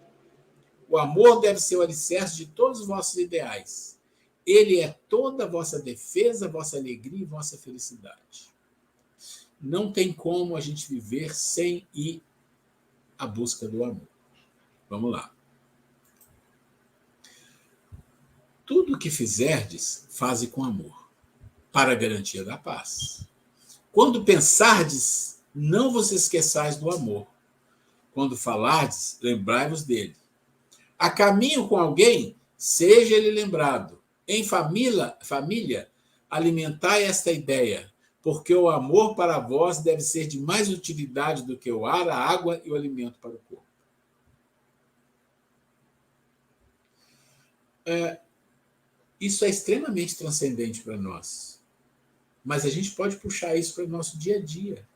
O amor deve ser o alicerce de todos os vossos ideais. Ele é toda a vossa defesa, vossa alegria e vossa felicidade. Não tem como a gente viver sem ir à busca do amor. Vamos lá. Tudo o que fizerdes, faze com amor, para a garantia da paz. Quando pensardes, não vos esqueçais do amor. Quando falardes, lembrai-vos dele. A caminho com alguém, seja ele lembrado. Em família, alimentai esta ideia, porque o amor para vós deve ser de mais utilidade do que o ar, a água e o alimento para o corpo. Isso é extremamente transcendente para nós. Mas a gente pode puxar isso para o nosso dia a dia.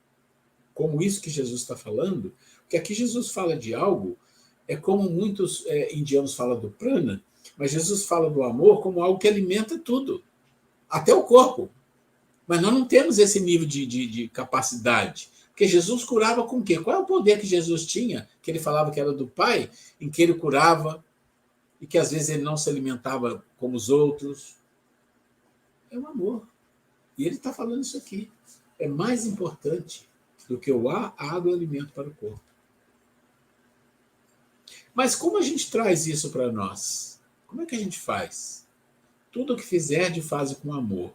Como isso que Jesus está falando, porque aqui Jesus fala de algo, é como muitos indianos falam do prana, mas Jesus fala do amor como algo que alimenta tudo, até o corpo. Mas nós não temos esse nível de capacidade. Porque Jesus curava com o quê? Qual é o poder que Jesus tinha, que ele falava que era do Pai, em que ele curava, e que às vezes ele não se alimentava como os outros? É o amor. E ele está falando isso aqui. É mais importante do que o ar, a água e o alimento para o corpo. Mas como a gente traz isso para nós? Como é que a gente faz? Tudo o que fizer, de faze com amor.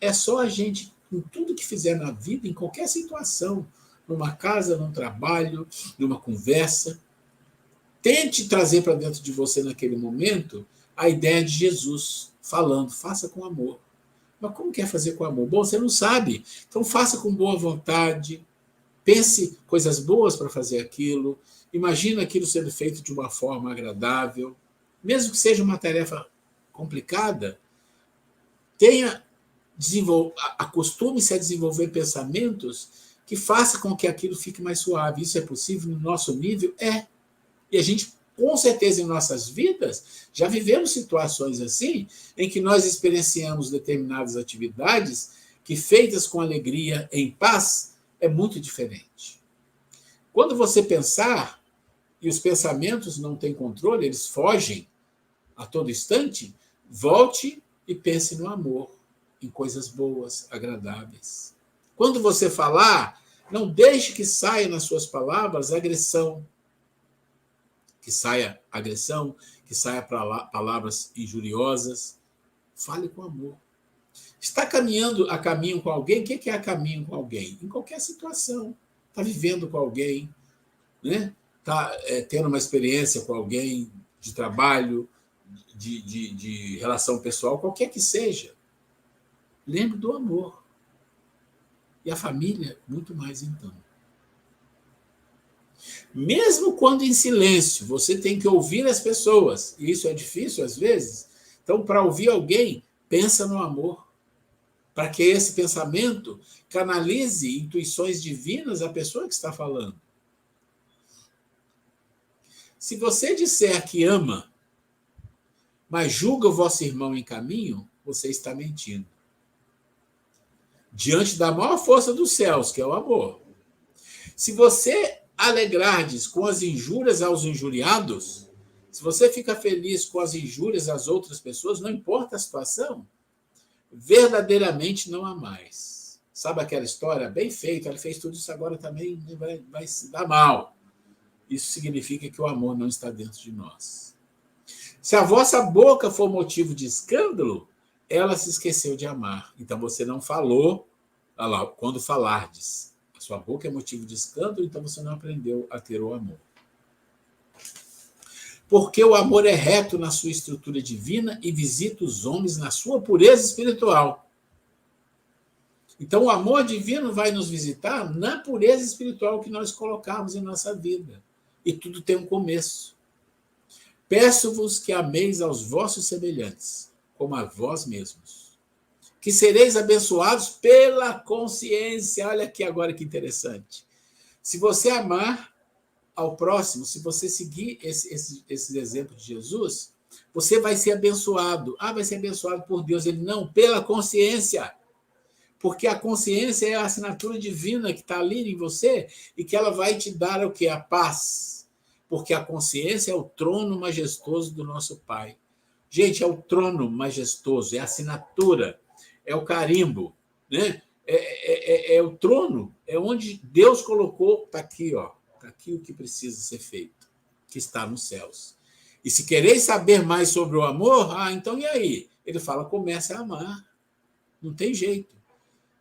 É só a gente, em tudo que fizer na vida, em qualquer situação, numa casa, num trabalho, numa conversa, tente trazer para dentro de você naquele momento a ideia de Jesus falando, faça com amor. Mas como que é fazer com amor? Bom, você não sabe. Então faça com boa vontade, pense coisas boas para fazer aquilo, imagina aquilo sendo feito de uma forma agradável, mesmo que seja uma tarefa complicada, acostume-se a desenvolver pensamentos que façam com que aquilo fique mais suave. Isso é possível no nosso nível? É. E a gente, com certeza, em nossas vidas, já vivemos situações assim, em que nós experienciamos determinadas atividades que, feitas com alegria, em paz, é muito diferente. Quando você pensar, e os pensamentos não têm controle, eles fogem a todo instante, volte e pense no amor, em coisas boas, agradáveis. Quando você falar, não deixe que saia nas suas palavras agressão, que saia palavras injuriosas. Fale com amor. Está caminhando a caminho com alguém? O que é a caminho com alguém? Em qualquer situação. Está vivendo com alguém, né? Está tendo uma experiência com alguém de trabalho, de relação pessoal, qualquer que seja. Lembre do amor. E a família, muito mais então. Mesmo quando em silêncio, você tem que ouvir as pessoas, e isso é difícil às vezes. Então, para ouvir alguém, pensa no amor, para que esse pensamento canalize intuições divinas à pessoa que está falando. Se você disser que ama, mas julga o vosso irmão em caminho, você está mentindo. diante da maior força dos céus, que é o amor. Se você alegrardes com as injúrias aos injuriados, se você fica feliz com as injúrias às outras pessoas, não importa a situação, verdadeiramente não há mais. Sabe aquela história? Bem feito, ele fez tudo isso agora também, vai se dar mal. Isso significa que o amor não está dentro de nós. Se a vossa boca for motivo de escândalo, ela se esqueceu de amar. Então você não falou, olha lá, quando falardes. A sua boca é motivo de escândalo, então você não aprendeu a ter o amor. Porque o amor é reto na sua estrutura divina e visita os homens na sua pureza espiritual. Então o amor divino vai nos visitar na pureza espiritual que nós colocamos em nossa vida. E tudo tem um começo. Peço-vos que ameis aos vossos semelhantes, como a vós mesmos. Que sereis abençoados pela consciência. Olha aqui agora que interessante. Se você amar ao próximo, se você seguir esse exemplo de Jesus, você vai ser abençoado. Ah, vai ser abençoado por Deus. Ele não, pela consciência. Porque a consciência é a assinatura divina que está ali em você e que ela vai te dar o quê? A paz. Porque a consciência é o trono majestoso do nosso Pai. Gente, é o trono majestoso, é a assinatura, é o carimbo, né? É o trono, é onde Deus colocou, está aqui, ó, está aqui o que precisa ser feito, que está nos céus. E se quereis saber mais sobre o amor, então e aí? Ele fala, comece a amar. Não tem jeito.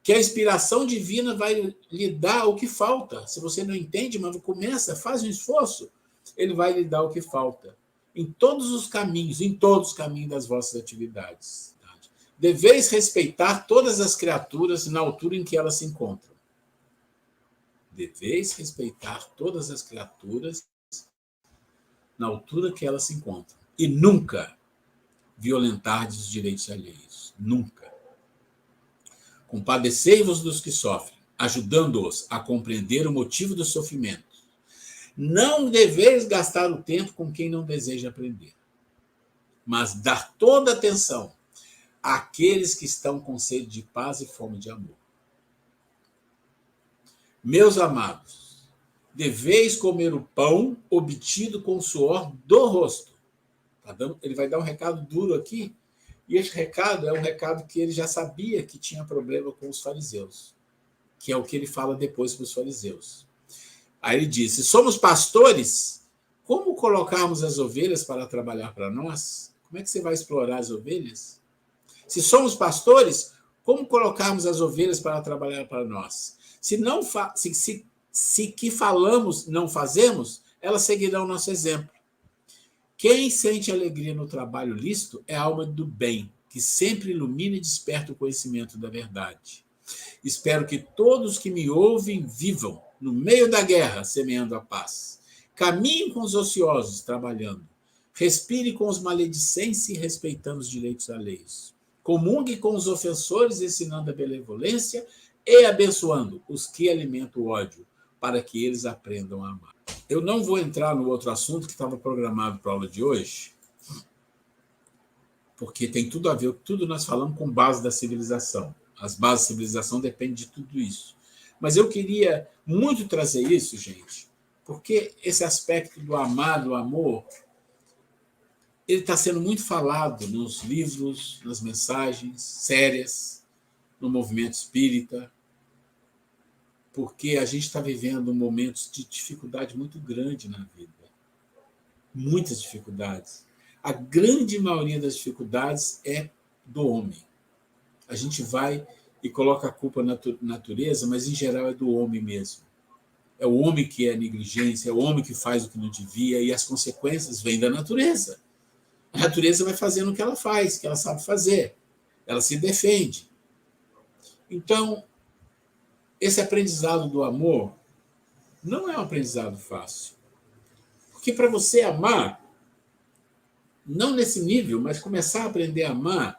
Que a inspiração divina vai lhe dar o que falta. Se você não entende, mas começa, faz um esforço, ele vai lhe dar o que falta. Em todos os caminhos das vossas atividades. Deveis respeitar todas as criaturas na altura em que elas se encontram. Deveis respeitar todas as criaturas na altura que elas se encontram. E nunca violentardes os direitos alheios. Nunca. Compadecei-vos dos que sofrem, ajudando-os a compreender o motivo do sofrimento. Não deveis gastar o tempo com quem não deseja aprender, mas dar toda atenção àqueles que estão com sede de paz e fome de amor. Meus amados, deveis comer o pão obtido com o suor do rosto. Ele vai dar um recado duro aqui, e esse recado é um recado que ele já sabia que tinha problema com os fariseus, que é o que ele fala depois para os fariseus. Aí ele diz, se somos pastores, como colocarmos as ovelhas para trabalhar para nós? Como é que você vai explorar as ovelhas? Se somos pastores, como colocarmos as ovelhas para trabalhar para nós? Se que falamos não fazemos, elas seguirão nosso exemplo. Quem sente alegria no trabalho lícito é a alma do bem, que sempre ilumina e desperta o conhecimento da verdade. Espero que todos que me ouvem vivam no meio da guerra, semeando a paz. Caminhe com os ociosos, trabalhando. Respire com os maledicentes e respeitando os direitos alheios. Comungue com os ofensores, ensinando a benevolência e abençoando os que alimentam o ódio, para que eles aprendam a amar. Eu não vou entrar no outro assunto que estava programado para a aula de hoje, porque tem tudo a ver com tudo nós falamos com base da civilização. As bases da civilização dependem de tudo isso. Mas eu queria muito trazer isso, gente, porque esse aspecto do amar, do amor, ele está sendo muito falado nos livros, nas mensagens sérias, no movimento espírita, porque a gente está vivendo momentos de dificuldade muito grande na vida. Muitas dificuldades. A grande maioria das dificuldades é do homem. A gente vai e coloca a culpa na natureza, mas em geral é do homem mesmo. É o homem que é negligência, é o homem que faz o que não devia, e as consequências vêm da natureza. A natureza vai fazendo o que ela faz, o que ela sabe fazer. Ela se defende. Então, esse aprendizado do amor não é um aprendizado fácil. Porque para você amar, não nesse nível, mas começar a aprender a amar,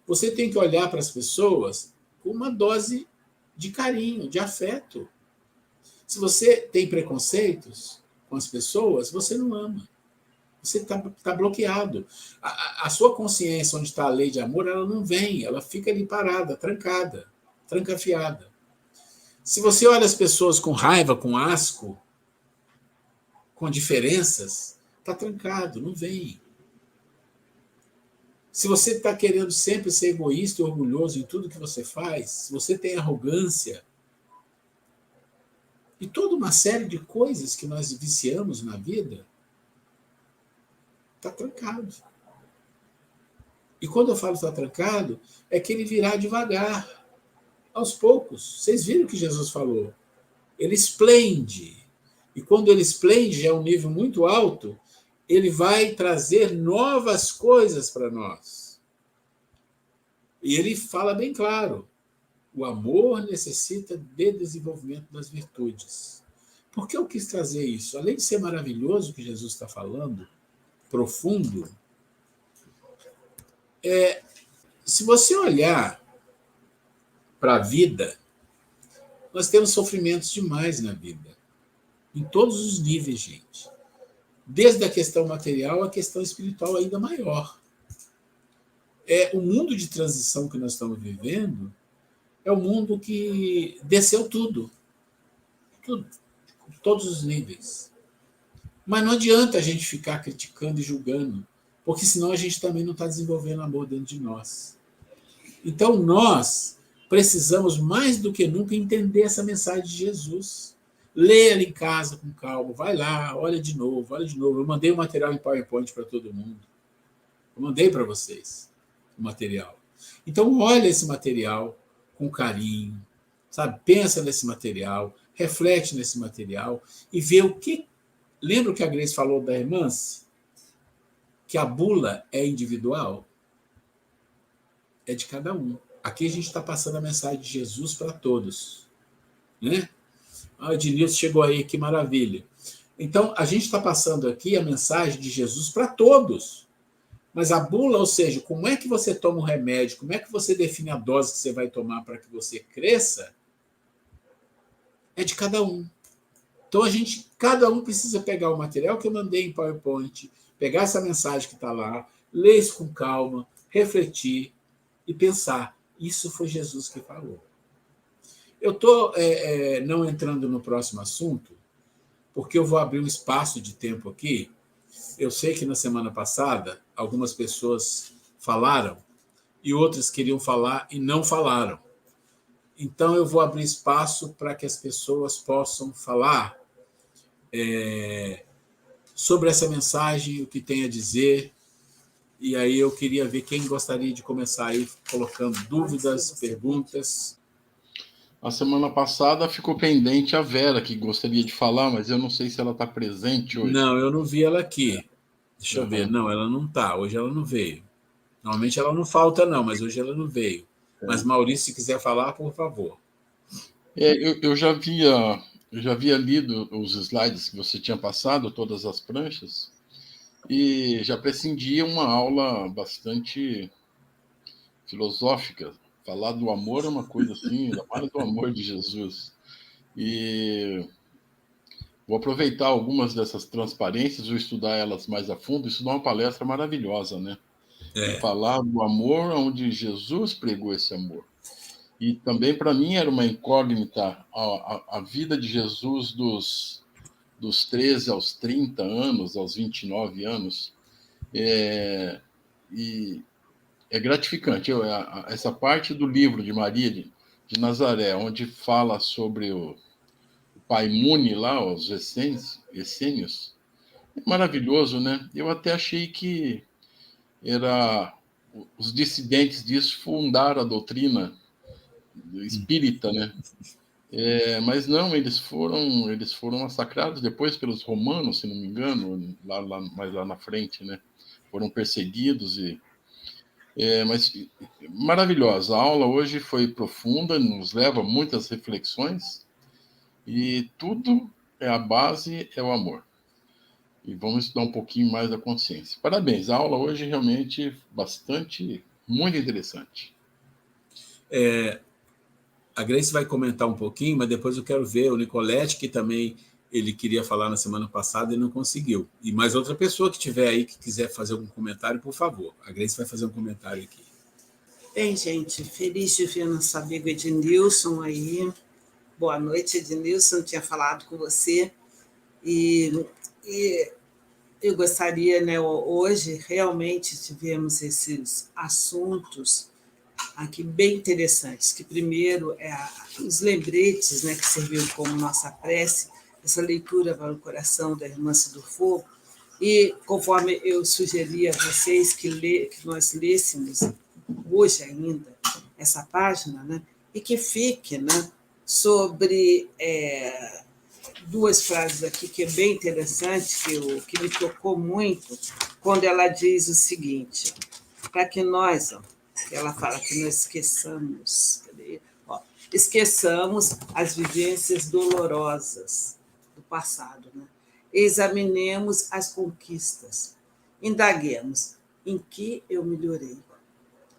você tem que olhar para as pessoas com uma dose de carinho, de afeto. Se você tem preconceitos com as pessoas, você não ama. Você está bloqueado. A sua consciência, onde está a lei de amor, ela não vem, ela fica ali parada, trancada. trancafiada. Se você olha as pessoas com raiva, com asco, com diferenças, está trancado, não vem. Se você está querendo sempre ser egoísta e orgulhoso em tudo que você faz, se você tem arrogância e toda uma série de coisas que nós viciamos na vida, está trancado. E quando eu falo está trancado, é que ele virá devagar, aos poucos. Vocês viram o que Jesus falou? Ele esplende. E quando ele esplende, já é um nível muito alto, ele vai trazer novas coisas para nós. E ele fala bem claro, o amor necessita de desenvolvimento das virtudes. Por que eu quis trazer isso? Além de ser maravilhoso o que Jesus está falando, profundo, se você olhar para a vida, nós temos sofrimentos demais na vida, em todos os níveis, gente. Desde a questão material à questão espiritual ainda maior. O mundo de transição que nós estamos vivendo é um mundo que desceu tudo, todos os níveis. Mas não adianta a gente ficar criticando e julgando, porque senão a gente também não está desenvolvendo amor dentro de nós. Então nós precisamos mais do que nunca entender essa mensagem de Jesus. Leia ela em casa com calma, vai lá, olha de novo, olha de novo. Eu mandei o material em PowerPoint para todo mundo. Eu mandei para vocês o material. Então olha esse material com carinho, sabe? Pensa nesse material, reflete nesse material e vê o que... Lembra o que a Grace falou da Hermance? Que a bula é individual? É de cada um. Aqui a gente está passando a mensagem de Jesus para todos. Né? O Ednilson chegou aí, que maravilha. Então, a gente está passando aqui a mensagem de Jesus para todos. Mas a bula, ou seja, como é que você toma o remédio, como é que você define a dose que você vai tomar para que você cresça, é de cada um. Então, cada um precisa pegar o material que eu mandei em PowerPoint, pegar essa mensagem que está lá, ler isso com calma, refletir e pensar. Isso foi Jesus que falou. Eu estou não entrando no próximo assunto, porque eu vou abrir um espaço de tempo aqui. Eu sei que na semana passada algumas pessoas falaram e outras queriam falar e não falaram. Então eu vou abrir espaço para que as pessoas possam falar sobre essa mensagem, o que tem a dizer. E aí eu queria ver quem gostaria de começar aí colocando dúvidas, perguntas. A semana passada ficou pendente a Vera, que gostaria de falar, mas eu não sei se ela está presente hoje. Não, eu não vi ela aqui. Deixa eu ver. Não, ela não está. Hoje ela não veio. Normalmente ela não falta, não, mas hoje ela não veio. Mas, Maurício, se quiser falar, por favor. Eu já havia lido os slides que você tinha passado, todas as pranchas, e já prescindia uma aula bastante filosófica. Falar do amor é uma coisa assim, ainda mais do amor de Jesus. E vou aproveitar algumas dessas transparências, vou estudar elas mais a fundo, isso dá uma palestra maravilhosa, né? E falar do amor onde Jesus pregou esse amor. E também, para mim, era uma incógnita a vida de Jesus dos 13 aos 30 anos, aos 29 anos. E é gratificante. Essa parte do livro de Maria de Nazaré, onde fala sobre o Paimune lá, os essênios, é maravilhoso, né? Eu até achei que os dissidentes disso fundaram a doutrina espírita, né? Mas não, eles foram massacrados depois pelos romanos, se não me engano, mais lá na frente, né? Foram perseguidos mas maravilhosa. A aula hoje foi profunda, nos leva a muitas reflexões e tudo a base é o amor. E vamos estudar um pouquinho mais da consciência. Parabéns, a aula hoje realmente muito interessante. A Grace vai comentar um pouquinho, mas depois eu quero ver o Nicolete, que também ele queria falar na semana passada e não conseguiu. E mais outra pessoa que tiver aí que quiser fazer algum comentário, por favor. A Grace vai fazer um comentário aqui. Bem, gente, feliz de ver nosso amigo Ednilson aí. Boa noite, Ednilson, tinha falado com você. E eu gostaria, né, hoje, realmente tivemos esses assuntos aqui bem interessantes, que primeiro é os lembretes, né, que serviu como nossa prece, essa leitura para o coração da irmã Cidorfo, e conforme eu sugeri a vocês que nós lêssemos hoje ainda essa página, né, e que fique, né, sobre duas frases aqui que é bem interessante, que me tocou muito, quando ela diz o seguinte, para que nós, ela fala que nós esqueçamos, esqueçamos as vivências dolorosas do passado, né? Examinemos as conquistas, indaguemos em que eu melhorei.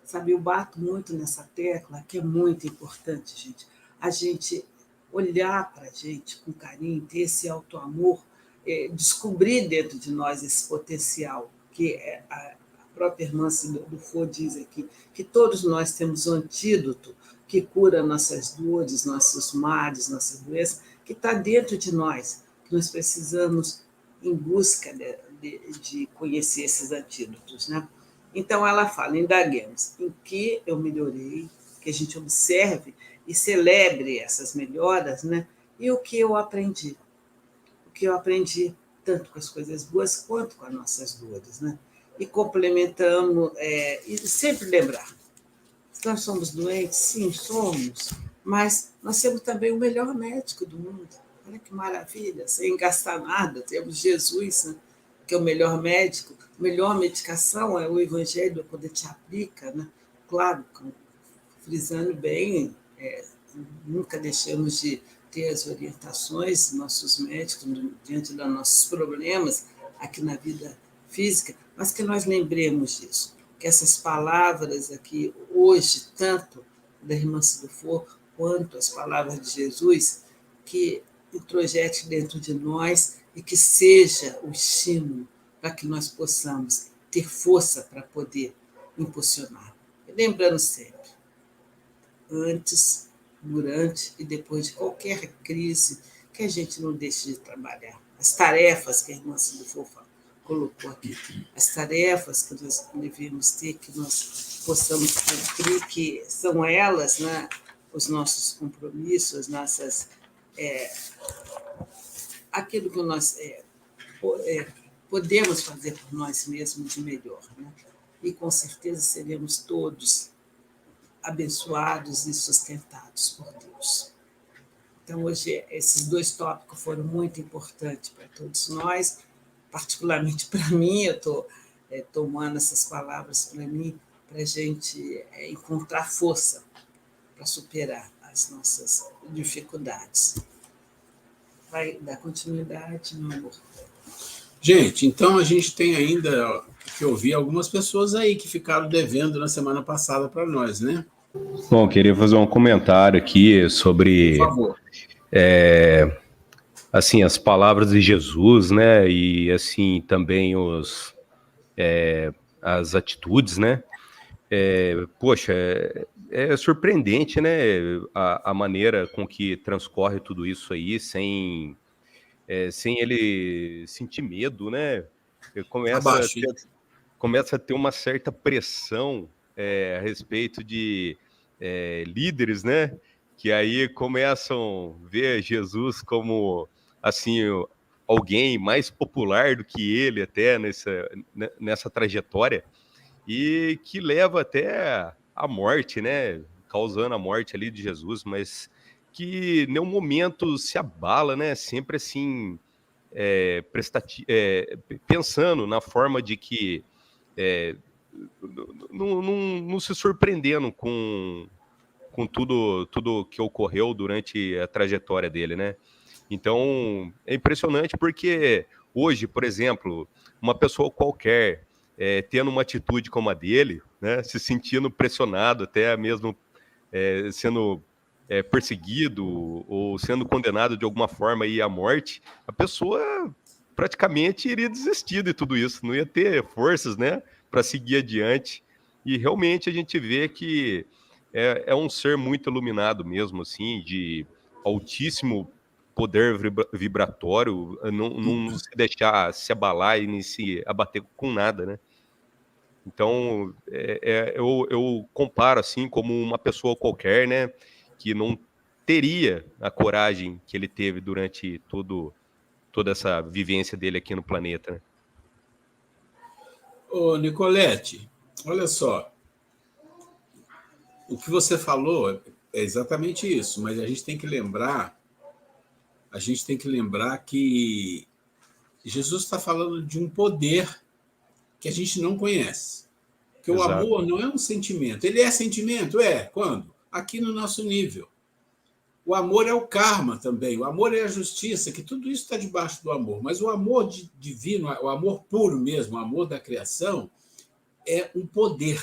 Sabe, eu bato muito nessa tecla, que é muito importante, gente. A gente olhar para a gente com carinho, ter esse auto-amor, descobrir dentro de nós esse potencial, que a própria irmã Cidorfo diz aqui, que todos nós temos um antídoto que cura nossas dores, nossos males, nossas doenças, que está dentro de nós, que nós precisamos em busca de conhecer esses antídotos, né? Então, ela fala, indaguemos em que eu melhorei, que a gente observe e celebre essas melhoras, né? E o que eu aprendi. O que eu aprendi, tanto com as coisas boas quanto com as nossas dores, né? E complementamos, e sempre lembrar, nós somos doentes, sim, somos, mas nós temos também o melhor médico do mundo. Olha que maravilha, sem gastar nada, temos Jesus, né? Que é o melhor médico, a melhor medicação é o Evangelho, quando te aplica, né? Claro, frisando bem, nunca deixamos de ter as orientações dos nossos médicos diante dos nossos problemas aqui na vida física, mas que nós lembremos disso, que essas palavras aqui, hoje, tanto da irmã Cidorfo, quanto as palavras de Jesus, que introjete dentro de nós e que seja o estímulo para que nós possamos ter força para poder impulsionar. E lembrando sempre, antes, durante e depois de qualquer crise, que a gente não deixe de trabalhar. As tarefas que a irmã Cidorfo colocou aqui, as tarefas que nós devemos ter, que nós possamos cumprir, que são elas, né, os nossos compromissos, nossas, aquilo que nós podemos fazer por nós mesmos de melhor, né? E com certeza seremos todos abençoados e sustentados por Deus. Então, hoje, esses dois tópicos foram muito importantes para todos nós, particularmente para mim, eu estou tomando essas palavras para mim, para a gente encontrar força para superar as nossas dificuldades. Vai dar continuidade, meu amor. Gente, então a gente tem ainda que ouvir algumas pessoas aí que ficaram devendo na semana passada para nós, né? Bom, queria fazer um comentário aqui sobre, por favor, assim, as palavras de Jesus, né? E assim também as atitudes, né? Poxa, é surpreendente, né? A maneira com que transcorre tudo isso aí, sem ele sentir medo, né? Começa a ter uma certa pressão a respeito de líderes, né? Que aí começam a ver Jesus como, assim, alguém mais popular do que ele até nessa trajetória, e que leva até a morte, né? Causando a morte ali de Jesus, mas que em nenhum momento se abala, né? Sempre assim, pensando na forma de que não se surpreendendo com tudo que ocorreu durante a trajetória dele, né? Então, é impressionante porque hoje, por exemplo, uma pessoa qualquer tendo uma atitude como a dele, né, se sentindo pressionado, até mesmo sendo perseguido ou sendo condenado de alguma forma aí à morte, a pessoa praticamente iria desistir de tudo isso, não ia ter forças, né, para seguir adiante. E realmente a gente vê que é um ser muito iluminado mesmo, assim, de altíssimo poder vibratório, não se deixar se abalar e nem se abater com nada, né? Então, eu comparo assim como uma pessoa qualquer, né, que não teria a coragem que ele teve durante toda essa vivência dele aqui no planeta, né? Ô, Nicolete, olha só, o que você falou é exatamente isso, mas a gente tem que lembrar que Jesus está falando de um poder que a gente não conhece. Porque o Exato. amor não é um sentimento. Ele é sentimento? É. Quando? Aqui no nosso nível. O amor é o karma também. O amor é a justiça, que tudo isso está debaixo do amor. Mas o amor divino, o amor puro mesmo, o amor da criação, é um poder.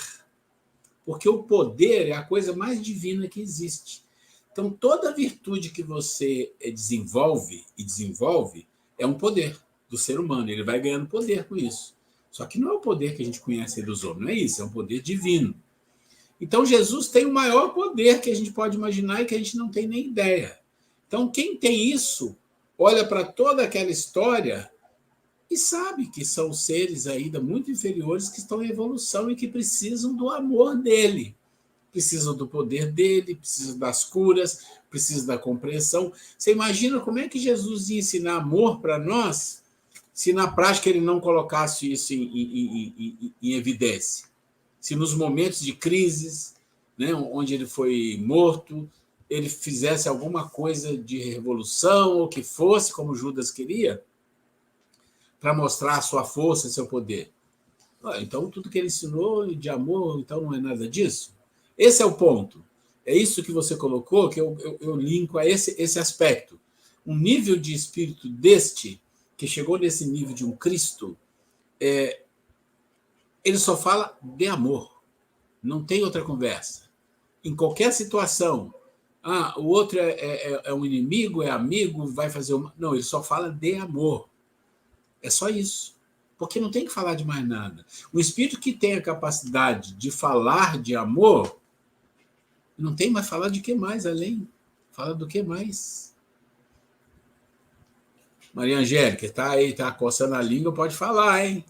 Porque o poder é a coisa mais divina que existe. Então, toda virtude que você desenvolve é um poder do ser humano. Ele vai ganhando poder com isso. Só que não é o poder que a gente conhece dos homens, não é isso, é um poder divino. Então, Jesus tem o maior poder que a gente pode imaginar e que a gente não tem nem ideia. Então, quem tem isso, olha para toda aquela história e sabe que são seres ainda muito inferiores que estão em evolução e que precisam do amor dele. Precisam do poder dele, precisam das curas, precisam da compreensão. Você imagina como é que Jesus ia ensinar amor para nós se na prática ele não colocasse isso em evidência? Se nos momentos de crises, né, onde ele foi morto, ele fizesse alguma coisa de revolução ou que fosse como Judas queria, para mostrar a sua força, seu poder. Então, tudo que ele ensinou de amor, então não é nada disso? Esse é o ponto. É isso que você colocou, que eu linko a esse aspecto. Um nível de espírito que chegou nesse nível de um Cristo, ele só fala de amor. Não tem outra conversa. Em qualquer situação, o outro é um inimigo, é amigo, vai fazer uma... Não, ele só fala de amor. É só isso. Porque não tem que falar de mais nada. O espírito que tem a capacidade de falar de amor, não tem mais falar de que mais além. Fala do que mais. Maria Angélica, está aí, está coçando a língua, pode falar, hein?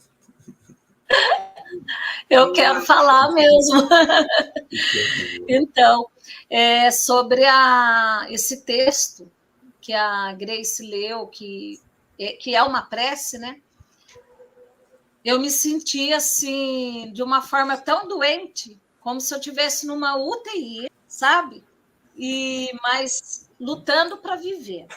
Eu quero falar mesmo. Então, sobre esse texto que a Grace leu, que é uma prece, né? Eu me senti assim, de uma forma tão doente, como se eu estivesse numa UTI, sabe? Mas lutando para viver.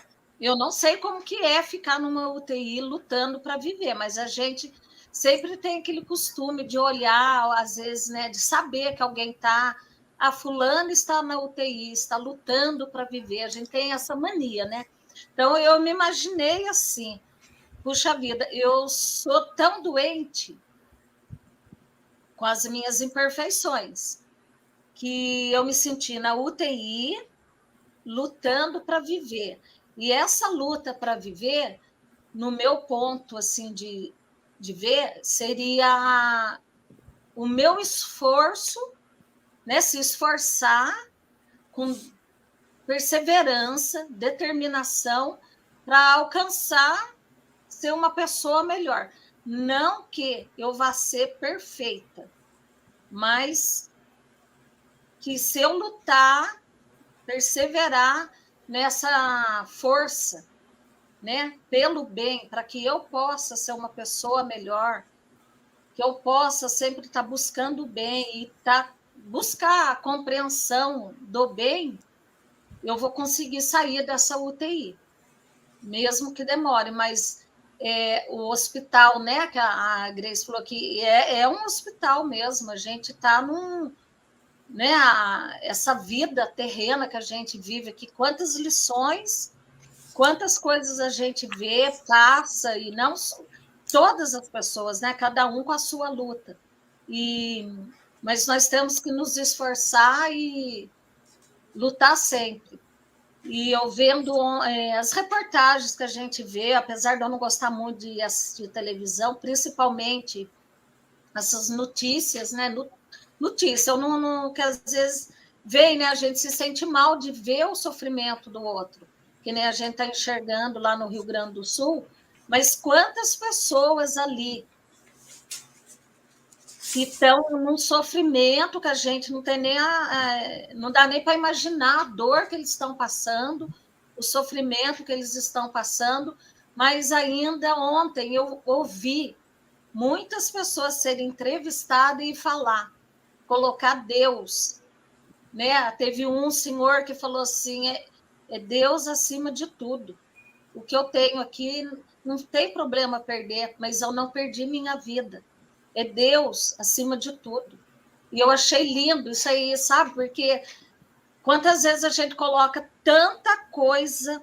Eu não sei como que é ficar numa UTI lutando para viver, mas a gente sempre tem aquele costume de olhar, às vezes, né, de saber que alguém está... fulano está na UTI, está lutando para viver. A gente tem essa mania, né? Então, eu me imaginei assim, puxa vida, eu sou tão doente com as minhas imperfeições que eu me senti na UTI lutando para viver. E essa luta para viver, no meu ponto assim de ver, seria o meu esforço, né, se esforçar com perseverança, determinação para alcançar ser uma pessoa melhor. Não que eu vá ser perfeita, mas que se eu lutar, perseverar nessa força, né, pelo bem, para que eu possa ser uma pessoa melhor, que eu possa sempre estar buscando o bem e buscar a compreensão do bem, eu vou conseguir sair dessa UTI, mesmo que demore, mas o hospital, né, que a Grace falou que é um hospital mesmo, a gente está né, essa vida terrena que a gente vive aqui, quantas lições, quantas coisas a gente vê, passa, e não todas as pessoas, né, cada um com a sua luta, mas nós temos que nos esforçar e lutar sempre. E eu vendo as reportagens que a gente vê, apesar de eu não gostar muito de assistir televisão, principalmente essas notícias, né, notícia. Eu não que às vezes vem, né? A gente se sente mal de ver o sofrimento do outro, que nem a gente está enxergando lá no Rio Grande do Sul, mas quantas pessoas ali que estão num sofrimento que a gente não tem nem não dá nem para imaginar a dor que eles estão passando, o sofrimento que eles estão passando, mas ainda ontem eu ouvi muitas pessoas serem entrevistadas e falar, colocar Deus, né? Teve um senhor que falou assim, é Deus acima de tudo. O que eu tenho aqui não tem problema perder, mas eu não perdi minha vida. É Deus acima de tudo. E eu achei lindo isso aí, sabe? Porque quantas vezes a gente coloca tanta coisa,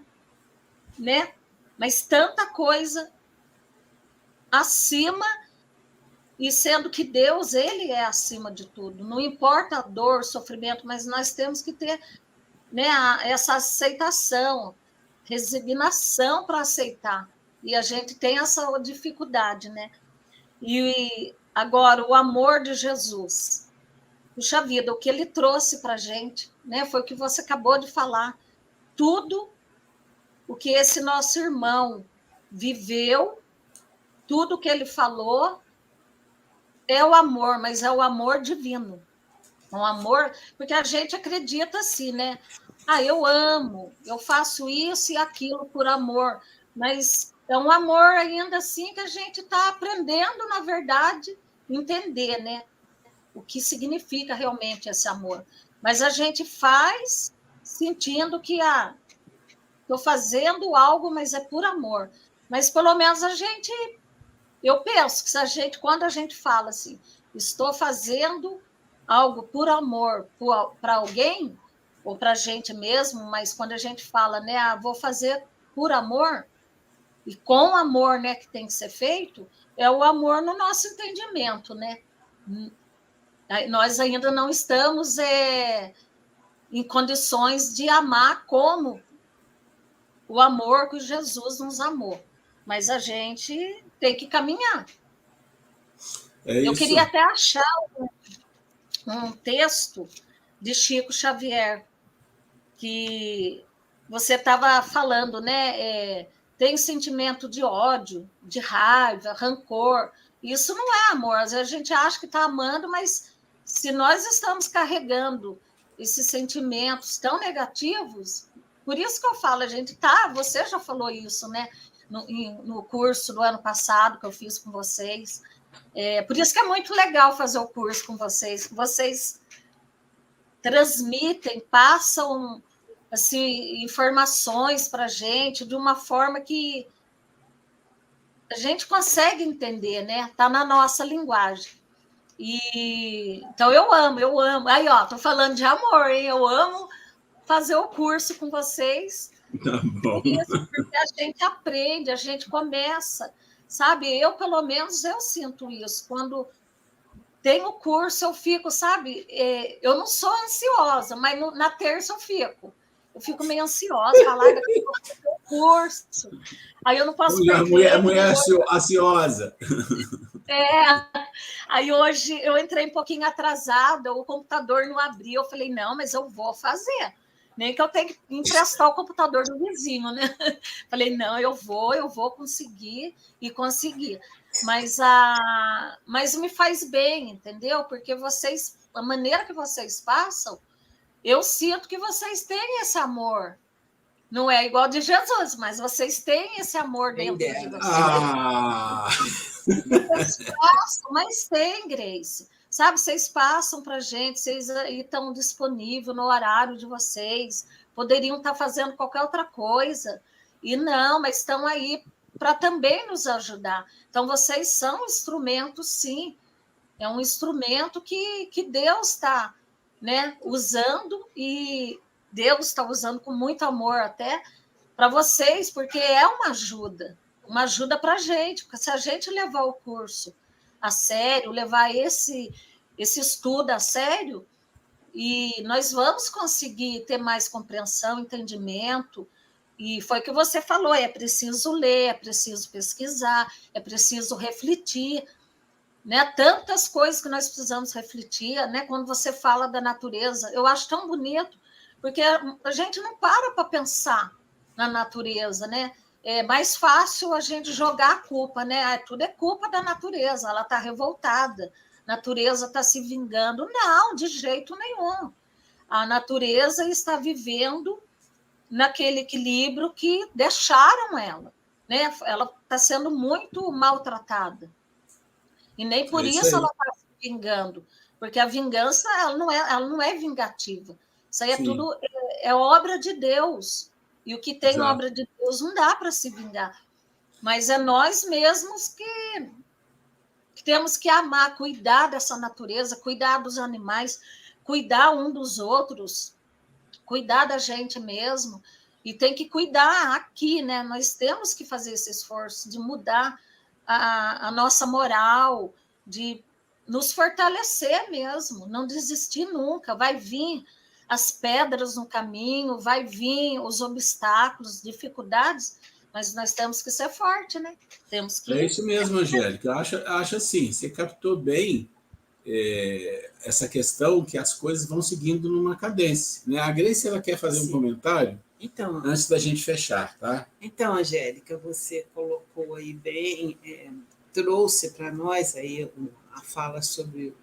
né? Mas tanta coisa acima, e sendo que Deus, ele é acima de tudo. Não importa a dor, o sofrimento, mas nós temos que ter, né, essa aceitação, resignação para aceitar. E a gente tem essa dificuldade, né? E agora, o amor de Jesus. Puxa vida, o que ele trouxe para a gente, né? Foi o que você acabou de falar. Tudo o que esse nosso irmão viveu, tudo que ele falou, é o amor, mas é o amor divino. Um amor, porque a gente acredita assim, né? Eu amo, eu faço isso e aquilo por amor, mas é um amor ainda assim que a gente está aprendendo, na verdade, entender, né? O que significa realmente esse amor. Mas a gente faz sentindo que estou fazendo algo, mas é por amor. Mas pelo menos eu penso que se a gente, quando a gente fala assim, estou fazendo algo por amor para alguém, ou para a gente mesmo, mas quando a gente fala, né, vou fazer por amor, e com amor, né, que tem que ser feito, é o amor no nosso entendimento, né? Nós ainda não estamos em condições de amar como o amor que Jesus nos amou, mas a gente tem que caminhar. Eu queria até achar um texto de Chico Xavier, que você estava falando, né? Tem sentimento de ódio, de raiva, rancor. Isso não é amor. Às vezes a gente acha que está amando, mas se nós estamos carregando esses sentimentos tão negativos, por isso que eu falo, a gente tá, você já falou isso, né? No curso do ano passado que eu fiz com vocês. Por isso que é muito legal fazer o curso com vocês. Vocês transmitem, passam assim, informações para a gente de uma forma que a gente consegue entender, né? Está na nossa linguagem. Então eu amo. Aí, ó, tô falando de amor, hein? Eu amo fazer o curso com vocês. Tá bom. Isso, porque a gente aprende, a gente começa, sabe? Eu, pelo menos, eu sinto isso. Quando tem o curso, eu fico, sabe? Eu não sou ansiosa, mas na terça eu fico. Eu fico meio ansiosa, falar que eu vou fazer o curso. Aí eu não posso perder. Mulher ansiosa. Aí hoje eu entrei um pouquinho atrasada, o computador não abriu. Eu falei, não, mas eu vou fazer. Nem que eu tenha que emprestar o computador do vizinho, né? Falei, não, eu vou conseguir e conseguir. Mas me faz bem, entendeu? Porque a maneira que vocês passam, eu sinto que vocês têm esse amor. Não é igual de Jesus, mas vocês têm esse amor dentro de vocês. Vocês passam, mas tem, Grace. Sabe, vocês passam para a gente, vocês aí estão disponíveis no horário de vocês, poderiam estar fazendo qualquer outra coisa, e não, mas estão aí para também nos ajudar. Então, vocês são instrumentos, sim, é um instrumento que Deus está, né, usando, e Deus está usando com muito amor até para vocês, porque é uma ajuda para a gente, porque se a gente levar o curso a sério, levar esse estudo a sério, e nós vamos conseguir ter mais compreensão, entendimento, e foi o que você falou, é preciso ler, é preciso pesquisar, é preciso refletir, né? Tantas coisas que nós precisamos refletir, né? Quando você fala da natureza, eu acho tão bonito, porque a gente não para pensar na natureza, né? É mais fácil a gente jogar a culpa, né? Tudo é culpa da natureza, ela está revoltada, a natureza está se vingando. Não, de jeito nenhum. A natureza está vivendo naquele equilíbrio que deixaram ela, né? Ela está sendo muito maltratada. E nem por isso ela está se vingando, porque a vingança ela não é vingativa. Isso aí é tudo obra de Deus. E o que tem obra de Deus não dá para se vingar. Mas é nós mesmos que temos que amar, cuidar dessa natureza, cuidar dos animais, cuidar um dos outros, cuidar da gente mesmo. E tem que cuidar aqui, né? Nós temos que fazer esse esforço de mudar a nossa moral, de nos fortalecer mesmo, não desistir nunca. Vai vir as pedras no caminho, vai vir os obstáculos, dificuldades, mas nós temos que ser forte, né? Temos que... É isso mesmo, Angélica. Eu acho assim, você captou bem essa questão que as coisas vão seguindo numa cadência, né? A Grace, ela quer fazer um comentário antes da gente fechar, tá? Então, Angélica, você colocou aí bem, trouxe para nós aí a fala sobre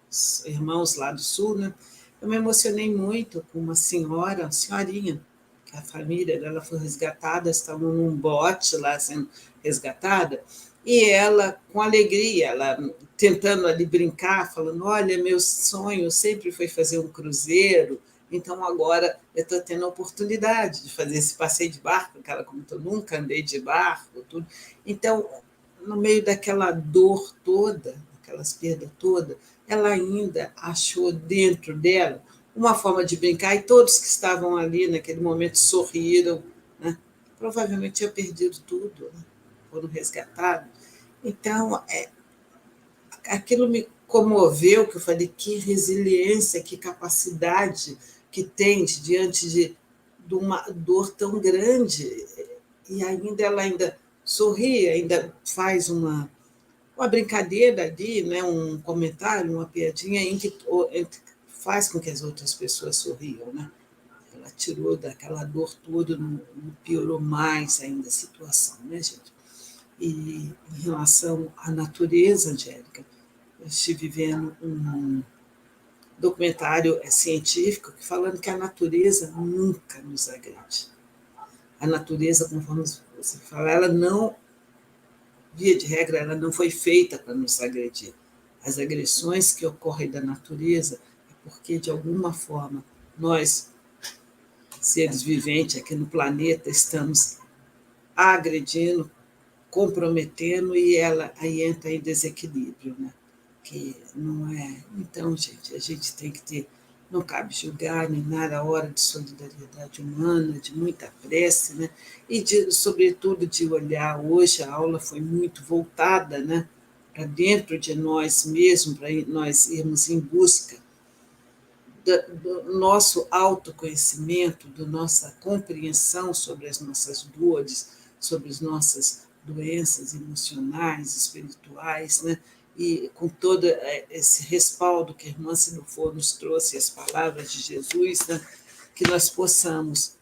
os irmãos lá do Sul, né? Eu me emocionei muito com uma senhorinha, que a família dela foi resgatada, estavam num bote lá sendo resgatada, e ela, com alegria, ela tentando ali brincar, falando, olha, meu sonho sempre foi fazer um cruzeiro, então agora eu estou tendo a oportunidade de fazer esse passeio de barco, que ela comentou, nunca andei de barco, tudo. Então, no meio daquela dor toda, daquelas perdas todas, ela ainda achou dentro dela uma forma de brincar, e todos que estavam ali naquele momento sorriram, né? Provavelmente tinham perdido tudo, né? Foram resgatados. Então, aquilo me comoveu, que eu falei, que resiliência, que capacidade que tem diante de uma dor tão grande, e ela ainda sorri, ainda faz uma brincadeira ali, né, um comentário, uma piadinha em que faz com que as outras pessoas sorriam, né? Ela tirou daquela dor toda, não piorou mais ainda a situação, né, gente? E em relação à natureza, Angélica, eu estive vendo um documentário científico falando que a natureza nunca nos agride. A natureza, conforme você fala, ela não, via de regra, ela não foi feita para nos agredir. As agressões que ocorrem da natureza é porque, de alguma forma, nós, seres viventes aqui no planeta, estamos agredindo, comprometendo, e ela aí entra em desequilíbrio, né? Que não é. Então, gente, a gente tem que ter, não cabe julgar nem nada, a hora de solidariedade humana, de muita prece, né? E sobretudo de olhar. Hoje a aula foi muito voltada, né, para dentro de nós mesmos, para nós irmos em busca do nosso autoconhecimento, da nossa compreensão sobre as nossas dores, sobre as nossas doenças emocionais, espirituais, né? E com todo esse respaldo que a irmã Sinofô nos trouxe, as palavras de Jesus, né? Que nós possamos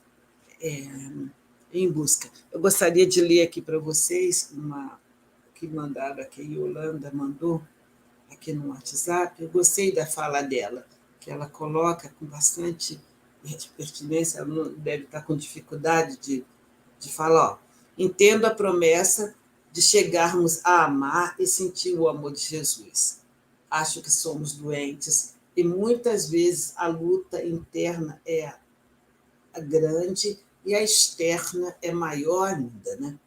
ir em busca. Eu gostaria de ler aqui para vocês uma que mandaram aqui, a Yolanda mandou aqui no WhatsApp. Eu gostei da fala dela, que ela coloca com bastante pertinência, ela não deve estar com dificuldade de falar. Ó, entendo a promessa de chegarmos a amar e sentir o amor de Jesus. Acho que somos doentes e muitas vezes a luta interna é grande e a externa é maior ainda, né?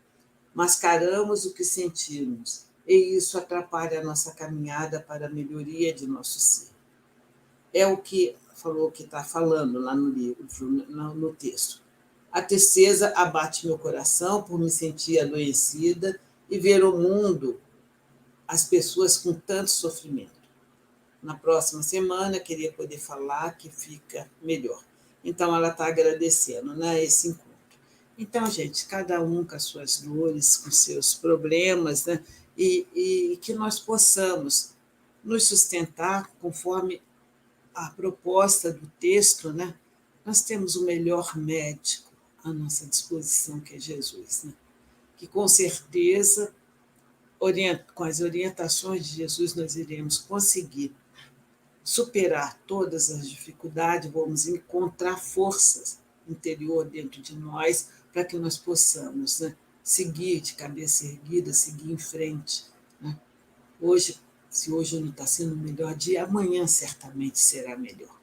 Mascaramos o que sentimos e isso atrapalha a nossa caminhada para a melhoria de nosso ser. É o que falou, que está falando lá no livro, no texto. A tristeza abate meu coração por me sentir adoecida e ver o mundo, as pessoas com tanto sofrimento. Na próxima semana, queria poder falar que fica melhor. Então, ela está agradecendo, né, esse encontro. Então, gente, cada um com as suas dores, com seus problemas, né? E que nós possamos nos sustentar conforme a proposta do texto, né? Nós temos o melhor médico à nossa disposição, que é Jesus, né? Que com certeza, com as orientações de Jesus, nós iremos conseguir superar todas as dificuldades, vamos encontrar forças interior dentro de nós para que nós possamos, né, seguir de cabeça erguida, seguir em frente. Né? Hoje, se hoje não está sendo o melhor dia, amanhã certamente será melhor.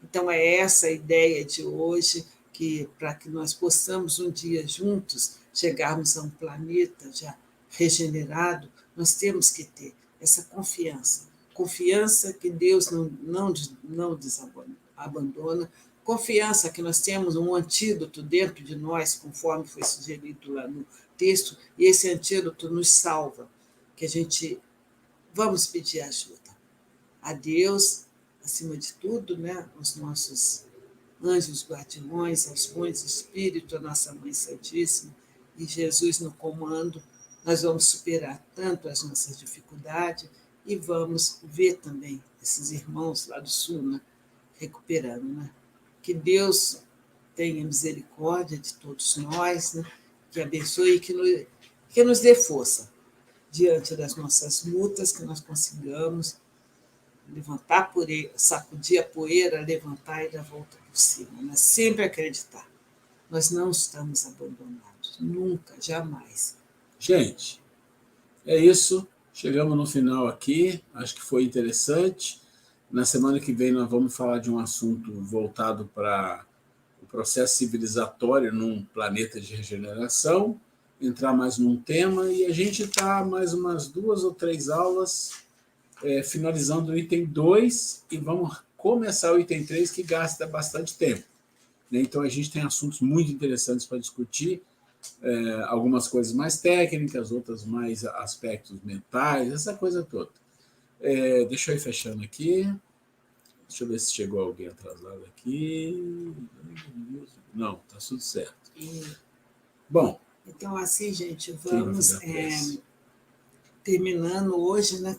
Então, é essa a ideia de hoje, que para que nós possamos um dia juntos chegarmos a um planeta já regenerado, nós temos que ter essa confiança. Confiança que Deus não abandona, confiança que nós temos um antídoto dentro de nós, conforme foi sugerido lá no texto, e esse antídoto nos salva, que a gente vamos pedir ajuda a Deus, acima de tudo, né, os nossos anjos guardiões, aos bons espíritos, a nossa Mãe Santíssima, e Jesus no comando, nós vamos superar tanto as nossas dificuldades e vamos ver também esses irmãos lá do Sul, né, recuperando. Né? Que Deus tenha misericórdia de todos nós, né, que abençoe e que nos dê força diante das nossas lutas, que nós consigamos levantar a poeira, sacudir a poeira, levantar e dar a volta por cima. Mas sempre acreditar. Nós não estamos abandonados. Nunca, jamais. Gente, é isso. Chegamos no final aqui. Acho que foi interessante. Na semana que vem nós vamos falar de um assunto voltado para o processo civilizatório num planeta de regeneração, entrar mais num tema, e a gente está mais umas 2 ou 3 aulas finalizando o item 2 e vamos começar o item 3, que gasta bastante tempo. Então, a gente tem assuntos muito interessantes para discutir, algumas coisas mais técnicas, outras mais aspectos mentais, essa coisa toda. Deixa eu ir fechando aqui. Deixa eu ver se chegou alguém atrasado aqui. Não, está tudo certo. Bom. Então, assim, gente, vamos terminando hoje, né,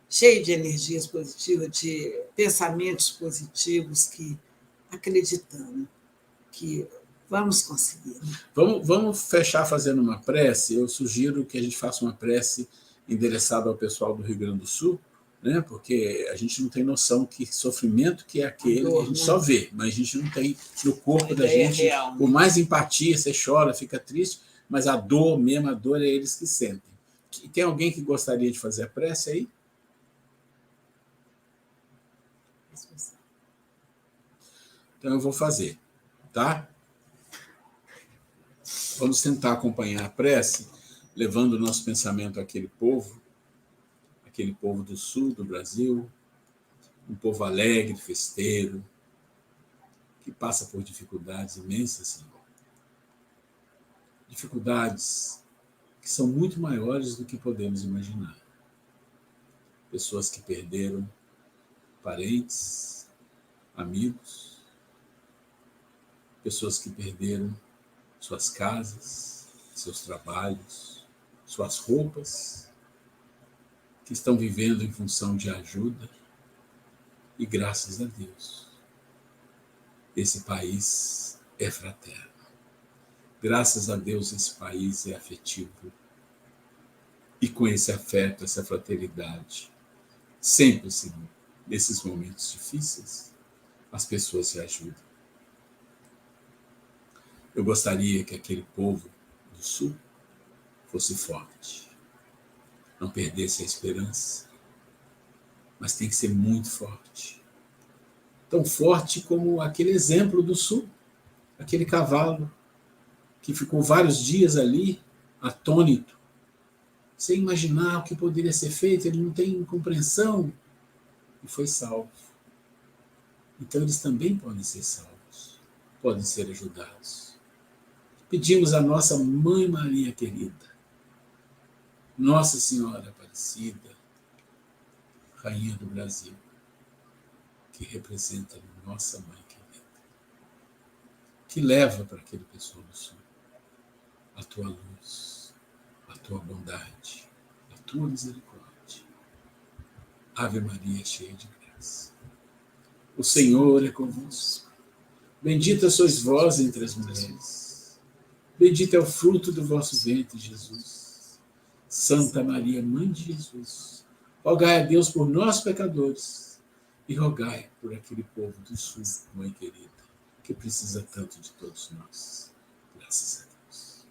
cheio de energias positivas, de pensamentos positivos, que acreditando que vamos conseguir. Né? Vamos fechar fazendo uma prece. Eu sugiro que a gente faça uma prece endereçada ao pessoal do Rio Grande do Sul, né? Porque a gente não tem noção que sofrimento que é aquele, dor, que a gente, né, só vê, mas a gente não tem no corpo da gente, real, por mais empatia, você chora, fica triste, mas a dor mesmo, a dor é eles que sentem. Tem alguém que gostaria de fazer a prece aí? Então eu vou fazer, tá? Vamos tentar acompanhar a prece, levando o nosso pensamento àquele povo do sul do Brasil, um povo alegre, festeiro, que passa por dificuldades imensas, Senhor. Dificuldades que são muito maiores do que podemos imaginar. Pessoas que perderam parentes, amigos, pessoas que perderam suas casas, seus trabalhos, suas roupas, que estão vivendo em função de ajuda, e graças a Deus, esse país é fraterno. Graças a Deus, esse país é afetivo, e com esse afeto, essa fraternidade, sempre, Senhor, nesses momentos difíceis, as pessoas se ajudam. Eu gostaria que aquele povo do Sul fosse forte, não perdesse a esperança, mas tem que ser muito forte. Tão forte como aquele exemplo do Sul, aquele cavalo que ficou vários dias ali, atônito, sem imaginar o que poderia ser feito, ele não tem compreensão, e foi salvo. Então eles também podem ser salvos, podem ser ajudados. Pedimos à nossa Mãe Maria querida, Nossa Senhora Aparecida, Rainha do Brasil, que representa nossa Mãe querida, que leva para aquele pessoal do Sul tua luz, a tua bondade, a tua misericórdia. Ave Maria, cheia de graça. O Senhor é convosco. Bendita sois vós entre as mulheres. Bendito é o fruto do vosso ventre, Jesus. Santa Maria, Mãe de Jesus, rogai a Deus por nós, pecadores, e rogai por aquele povo do sul, Mãe querida, que precisa tanto de todos nós. Graças a Deus.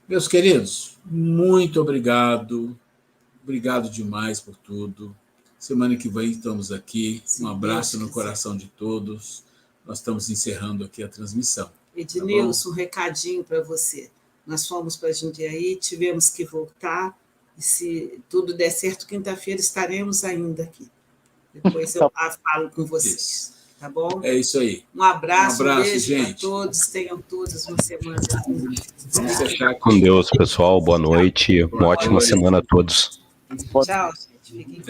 Meus queridos, muito obrigado. Obrigado demais por tudo. Semana que vem estamos aqui. Um abraço no coração de todos. Nós estamos encerrando aqui a transmissão. Ednilson, um recadinho para você. Nós fomos para Jundiaí, tivemos que voltar, e se tudo der certo, quinta-feira estaremos ainda aqui. Depois eu falo com vocês, Isso. tá bom? É isso aí. Um abraço, beijo gente. Para todos, tenham todos uma semana. Vamos fechar aqui. Com Deus, pessoal. Boa noite. Uma ótima semana a todos. Tchau, gente. Fiquem